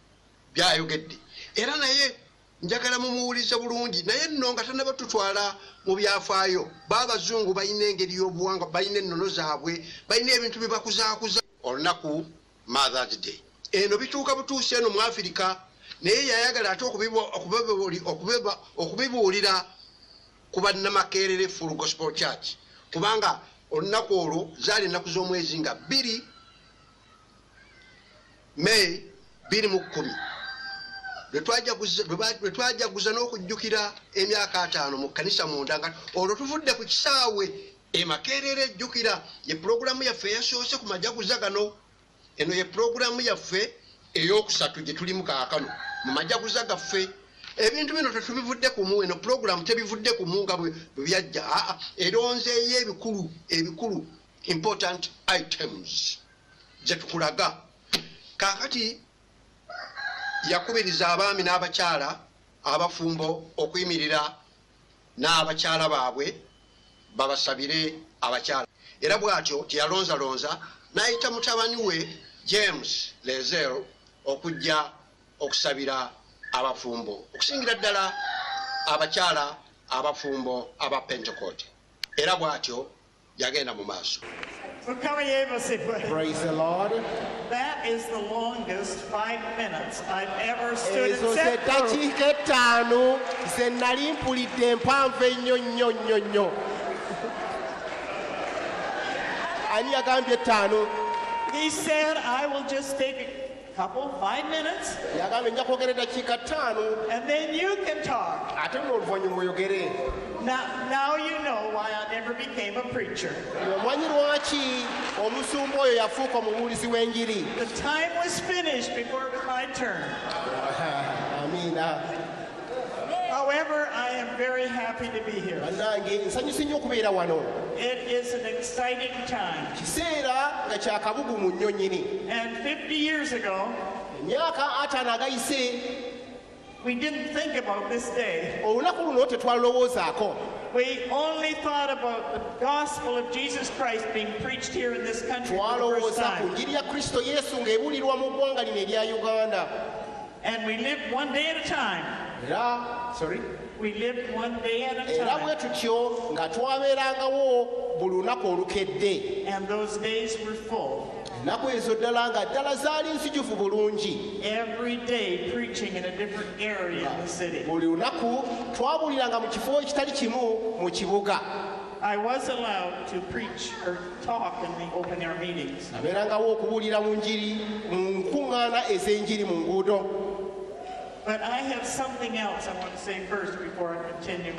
byayogedde. Era naye njagala mumuwulize bulungi, naye nno nga tannaba tutwala mu byafaayo. B'abazungu balina engeri y'obuwangwa, balina ennono zaabwe, balina ebintu bye bakuzaakuza. Olunaku Mother's Day eno bituuka butuusi eno mu Afirika, naye yayagala ate okubibuulira ku bannamakerere Full Gospel Church, kubanga olunaku olwo zaali ennaku z'omwezi nga 2 May 2010 lwe twajaguza n'okujjukira emyaka 5 mu kkanisa munda, nga olwo tuvudde ku kisaawe Makerere ejjukira ye programu yaffe eyasoose ku majaguza gano. Eno ye programu yaffe ey'okusatu gye tulimu kaakano mu majaguza gaffe. Ebintu bino tetubivudde kumu, eno programu tebivudde kumu nga bwe byajja. Eronzeeyo ebikulu important items gye tukulaga. Kaakati yakubiriza abaami n'abakyala abafumbo okuyimirira n'abakyala baabwe babasabire abakyala. Era bw'atyo teyalonzalonza n'ayita mutabani we James LAYZELL okujja okusabira abafumbo, okusingira ddala abakyala abafumbo aba Pentecost. Era bw'atyo yagenda mu maaso. Praise the Lord. That is the longest 5 minutes I've ever stood and said. He said, I will just take a couple, 5 minutes, and then you can talk. Now you know why I never became a preacher. The time was finished before it was my turn. However, I am very happy to be here. It is an exciting time. And 50 years ago, we didn't think about this day. We only thought about the gospel of Jesus Christ being preached here in this country for the first time. And we lived one day at a time. We lived one day at a time. And those days were full. Every day preaching in a different area of the city. I was allowed to preach or talk in the open air meetings. But I have something else I want to say first before I continue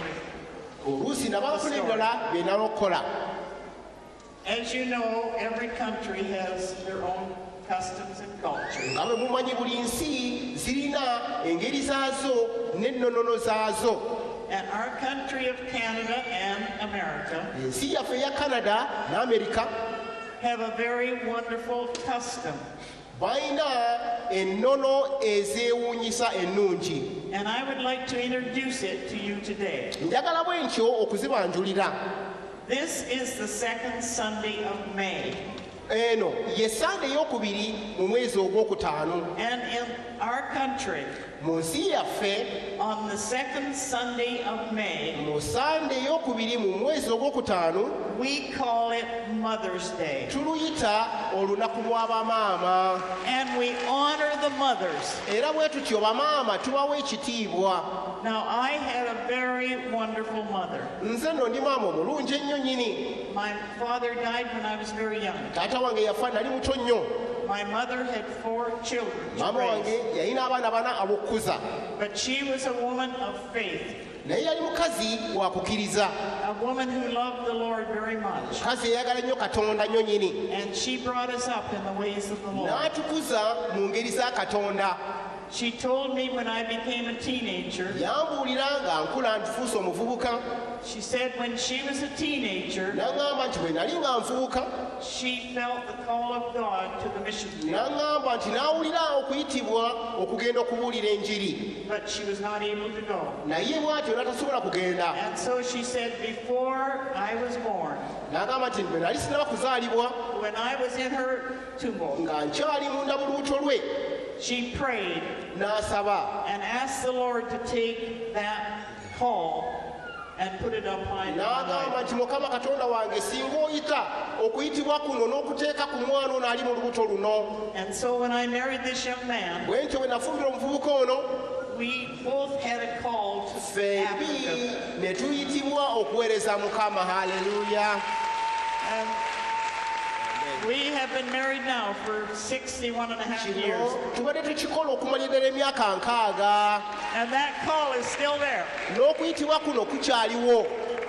with the story. As you know, every country has their own customs and culture. And our country of Canada and America have a very wonderful custom. And I would like to introduce it to you today. This is the second Sunday of May. And in our country, on the second Sunday of May, we call it Mother's Day. And we honor the mothers. Now, I had a very wonderful mother. My father died when I was very young. My mother had 4 children to raise. But she was a woman of faith. A woman who loved the Lord very much. And she brought us up in the ways of the Lord. She told me when I became a teenager, she said when she was a teenager, she felt the call of God to the mission field. But she was not able to go. And so she said, before I was born, when I was in her tumbo, she prayed and asked the Lord to take that call and put it up high in my life. And so when I married this young man, we both had a call to Africa. And we have been married now for 61 and a half years. And that call is still there.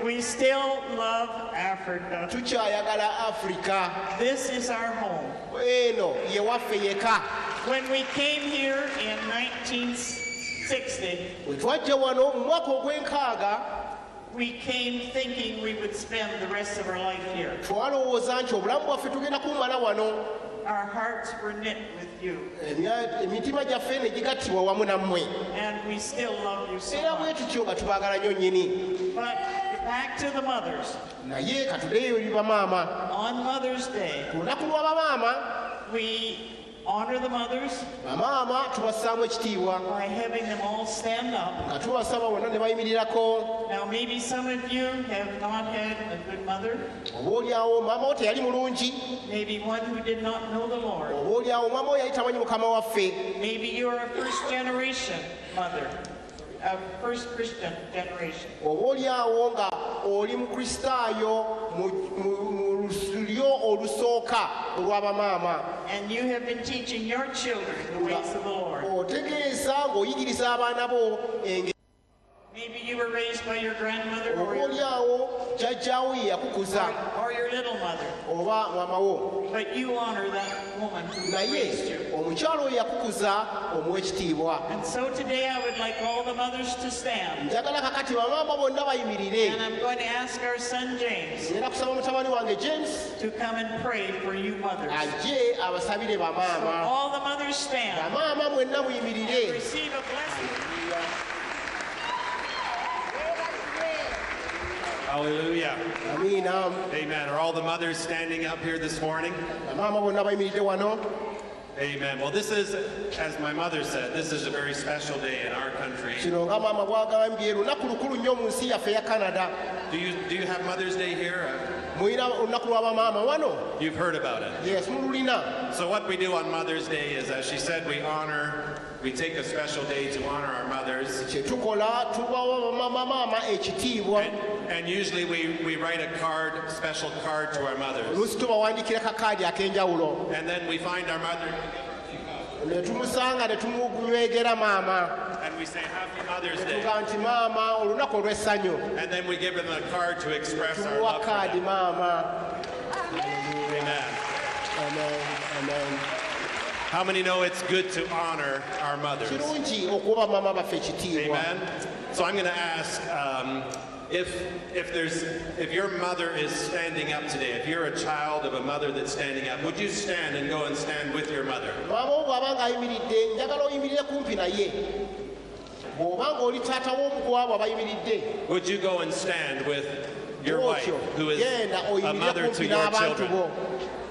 We still love Africa. tukyayagala Africa. This is our home. Eno ye waffe yeka. When we came here in 1960, Bwe twajja wano mu mwaka ogw'enkaaga we came thinking we would spend the rest of our life here. twalowooza nti obulamu bwaffe tugenda kumala wano. Our hearts were knit with you, Emitima gyaffe ne gigattibwa wamu nammwe. and we still love you so Era bwe much. tutyo nga tubaagala nnyo nnyini. But back to the mothers. Naye katuddeyo eri bamaama. On Mother's Day, Ku lunaku lw'abamaama, we honor the mothers bamaama tubassaamu ekitiibwa. by having them all stand up. Nga tubasaba bonna ne bayimirirako. Now, maybe some of you have not had a good mother, Oboolyawo maama wo teyali mulungi. maybe one who did not know the Lord. Oboolyawo maama wo yali tamanyi Mukama waffe. Maybe you are a first generation mother, a first Christian generation. Oboolyawo nga oli mukristaayo mu lulyo olusooka olw'abamaama. And you have been teaching your children the ways of the Lord. Otegeeza ng'oyigiriza abaana bo engeri. Maybe you were raised by your grandmother or your jjajjaawo ye yakukuza little mother, oba maama wo. but you honor that woman who raised you. Naye omukyalo oyo yakukuza omuwa ekitiibwa. And so today I would like all the mothers to stand. Njagala kakati bamaama bonna bayimirire. And I'm going to ask our son James Era kusaba mutabani wange James to come and pray for you mothers. ajje abasabire bamaama. All the mothers stand. Bamaama mwenna muyimirire. Receive a blessing. Hallelujah. Amiina. Amen. Are all the mothers standing up here this morning? Bamaama bonna bayimiridde wano. Amen. Well, this is, as my mother said, this is a very special day in our country. Kino nga maama bw'agambye lunaku lukulu nnyo mu nsi yaffe eya Canada. Do you have Mother's Day here? Muyina olunaku lw'abamaama wano? You've heard about it. Yes, mululina. So what we do on Mother's Day is, as she said, we take a special day to honor our mothers. Kye tukola tubawa bamaama ekitiibwa. And usually we write a card, special card to our mothers. Oluusi tubawandiikira kakaadi ak'enjawulo. And then we find our mother. Ne tumusanga ne tumunywegera maama. And we say Happy Mother's Day. Tuga nti maama olunaku olw'essanyu. And then we give them a card to express our Tumuwa love for kaadi them. maama. Amen. Amen. Amen. How many know it's good to honor our mothers? Kirungi okuwa maama baffe ekitiibwa. Amen. So I'm going to ask if your mother is standing up today, if you're a child of a mother that's standing up, would you stand and go and stand with your mother? Maama wo bw'aba ng'ayimiridde njagala oyimirire kumpi naye. Bw'oba ng'oli taata w'omugwabo abayimiridde. Would you go and stand with your wife, who is a mother to your children?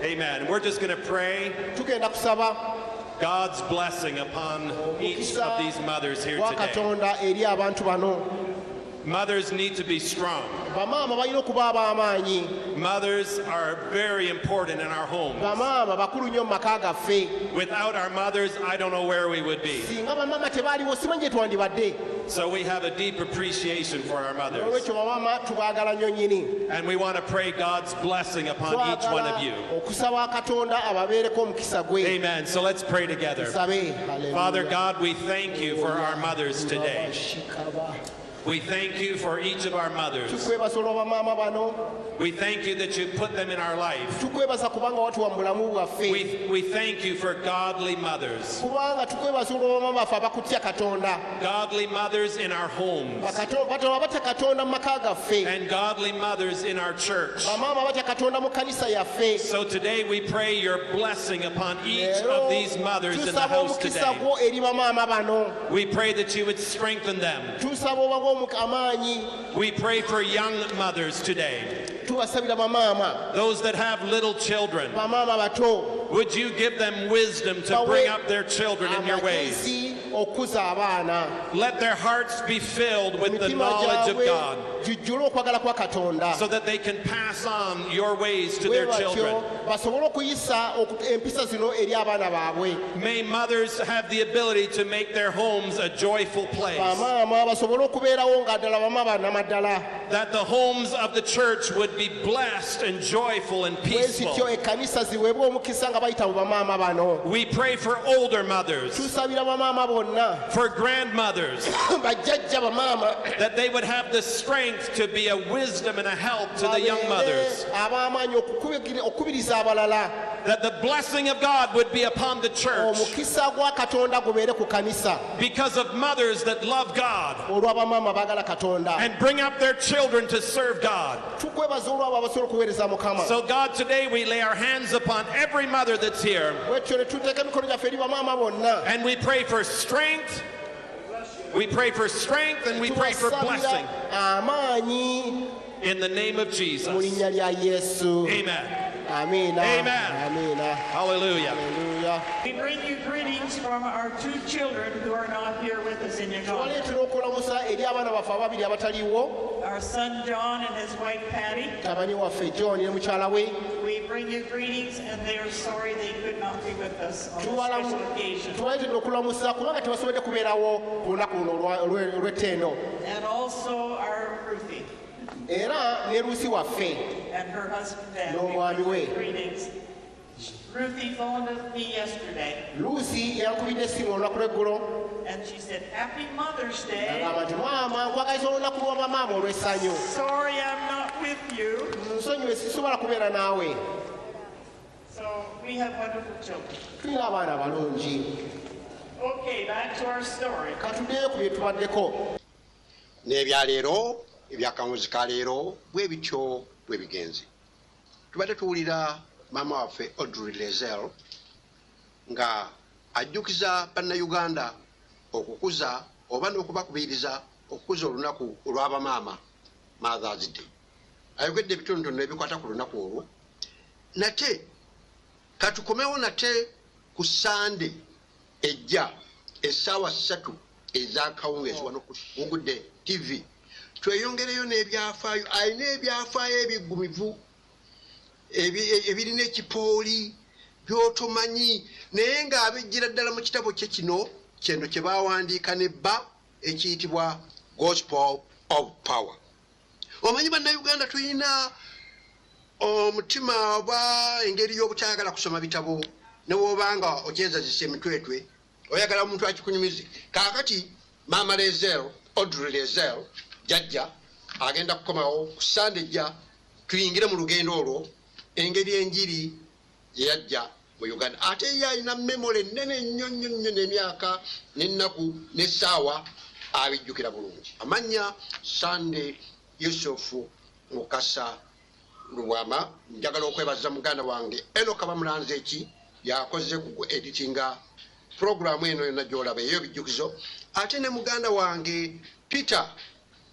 Amen. We're just going to pray Tugenda kusaba God's blessing upon each of these mothers here wa today. Katonda eri abantu bano. Mothers need to be strong. Bamaama balina okuba ab'amaanyi. Mothers are very important in our homes. Bamaama bakulu nnyo mu maka gaffe. Without our mothers, I don't know where we would be. Singa bamaama tebaaliwo simanyi gye twandibadde. So we have a deep appreciation for our mothers. Olwekyo bamaama tubaagala nnyo nnyini. And we want to pray God's blessing upon each one of you. Okusaba Katonda ababeereko omukisa gwe. Amen. So let's pray together. Tusabe. Father God, we thank you for our mothers today. We thank you for each of our mothers. Tukwebaza olw'abamaama bano. We thank you that you put them in our life. Tukwebaza kubanga watuwa mu bulamu bwaffe. We thank you for godly mothers. Kubanga tukwebaza olw'abamaama baffe abakutya Katonda. Godly mothers in our homes. Batono abatya Katonda mu maka gaffe. And godly mothers in our church. Bamaama abatya Katonda mu kkanisa yaffe. So today we pray your blessing upon each of these mothers in the house today. Tusaba omukisa gwo eri bamaama bano. We pray that you would strengthen them. Tusaba obanga amaanyi. We pray for young mothers today. Tubasabira bamaama. Those that have little children. Bamaama bato. Would you give them wisdom to bring up their children in your ways? Okuza abaana. Let their hearts be filled with the knowledge of God, jujjule okwagala kwa Katonda. so that they can pass on your ways to their children. Basobole okuyisa empisa zino eri abaana baabwe. May mothers have the ability to make their homes a joyful place. Bamaama basobole okubeerawo nga ddala bamaama bannamaddala. That the homes of the church would be blessed and joyful and peaceful. Bwezityo ekkanisa ziweebwe omukisa nga bayita mu bamaama bano. We pray for older mothers, Tusabira bamaama bonna. for grandmothers, Bajjajja bamaama. that they would have the strength strength to be a wisdom and a help to the young mothers. That the blessing of God would be upon the church because of mothers that love God and bring up their children to serve God. So God, today we lay our hands upon every mother that's here and we pray for strength. We pray for strength and we pray for blessing. In the name of Jesus. Amen. Amen. Amen. Hallelujah. Hallelujah. We bring you greetings from our two children who are not here with us in Uganda. Our son John and his wife Patty. We bring you greetings and they are sorry they could not be with us on this special occasion. And also our Ruthie. And her husband Dan. Greetings. Ruthie phoned me yesterday. And she said, Happy Mother's Day. Sorry I'm not with you. So we have wonderful children. Okay, back to our story. Ebyakawunzika leero bwe bityo bwe bigenze. Tubadde tuwulira maama waffe AUDREY LAYZELL nga ajjukiza bannayuganda okukuza oba n'okubakubiriza okukuza olunaku olw'abamaama Mother's Day. Ayogedde ebitonotono ebikwata ku lunaku olwo. Nate katukomewo nate ku Sande ejja essaawa 3 ez'akawungeezi wano ku Gugudde TV. Tweyongereyo n'ebyafaayo alina ebyafaayo ebigumivu ebirina ekipooli by'otomanyi naye ng'abejjira ddala mu kitabo kye kino kyeno kye baawandiika nebba ekiyitibwa Gospel of Power. Omanyi bannayuganda tulina omutima oba engeri y'obutayagala kusoma bitabo ne bw'obanga okyezazisa emitwetwe oyagala omuntu akikunyumize. Kaakati maama LAYZELL, AUDREY LAYZELL jajja agenda kukomawo ku Sande ejja tuyingire mu lugendo olwo engeri enjiri yajja mu Uganda. Ate ye alina memole nnene nnyo nnyo nnyo n'emyaka n'ennaku n'essaawa abijjukira bulungi. Amannya Sande Yusufu Mukasa Lubwama. Njagala okwebaza muganda wange Enoka Bamulanze eki yakoze ku editinga programu eno yonna gy'olaba eyo bijjukizo. Ate ne muganda wange Peter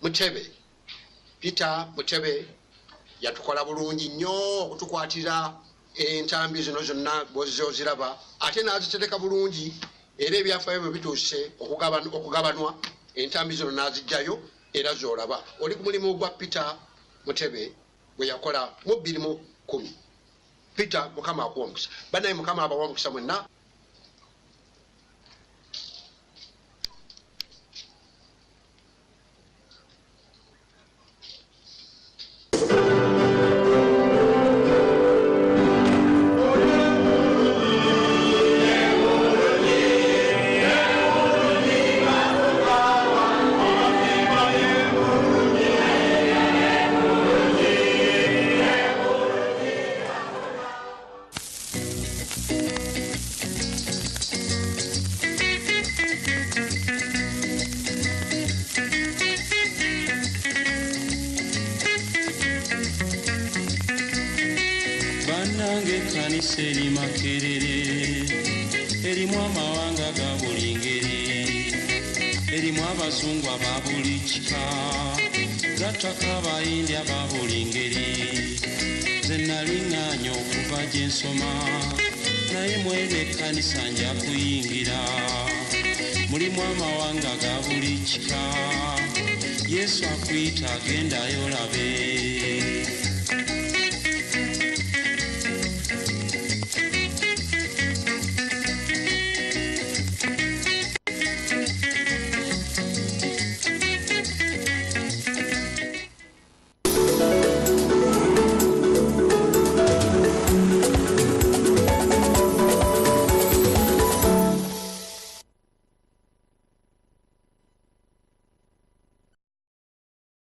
Mutebe yatukola bulungi nnyo okutukwatira entambi zino zonna bw'oziraba ate n'azitereka bulungi era ebyafaayo bwe bituuse okugabanwa entambi zino n'azijjayo era z'olaba. Oli ku mulimu gwa Peter Mutebe bwe yakola mu 2010. Peter Mukama akuwa omukisa. Bannaye Mukama abawa omukisa mwenna. Eri makerere erimu amawanga ga buli ngeri erimu abazungu aba buli kika gattako abayindi aba buli ngeri ze nalinganya okuva gye nsoma naye mweno ekkanisa nja kuyingira mulimu amawanga ga buli kika Yesu akuyita agendayo olabe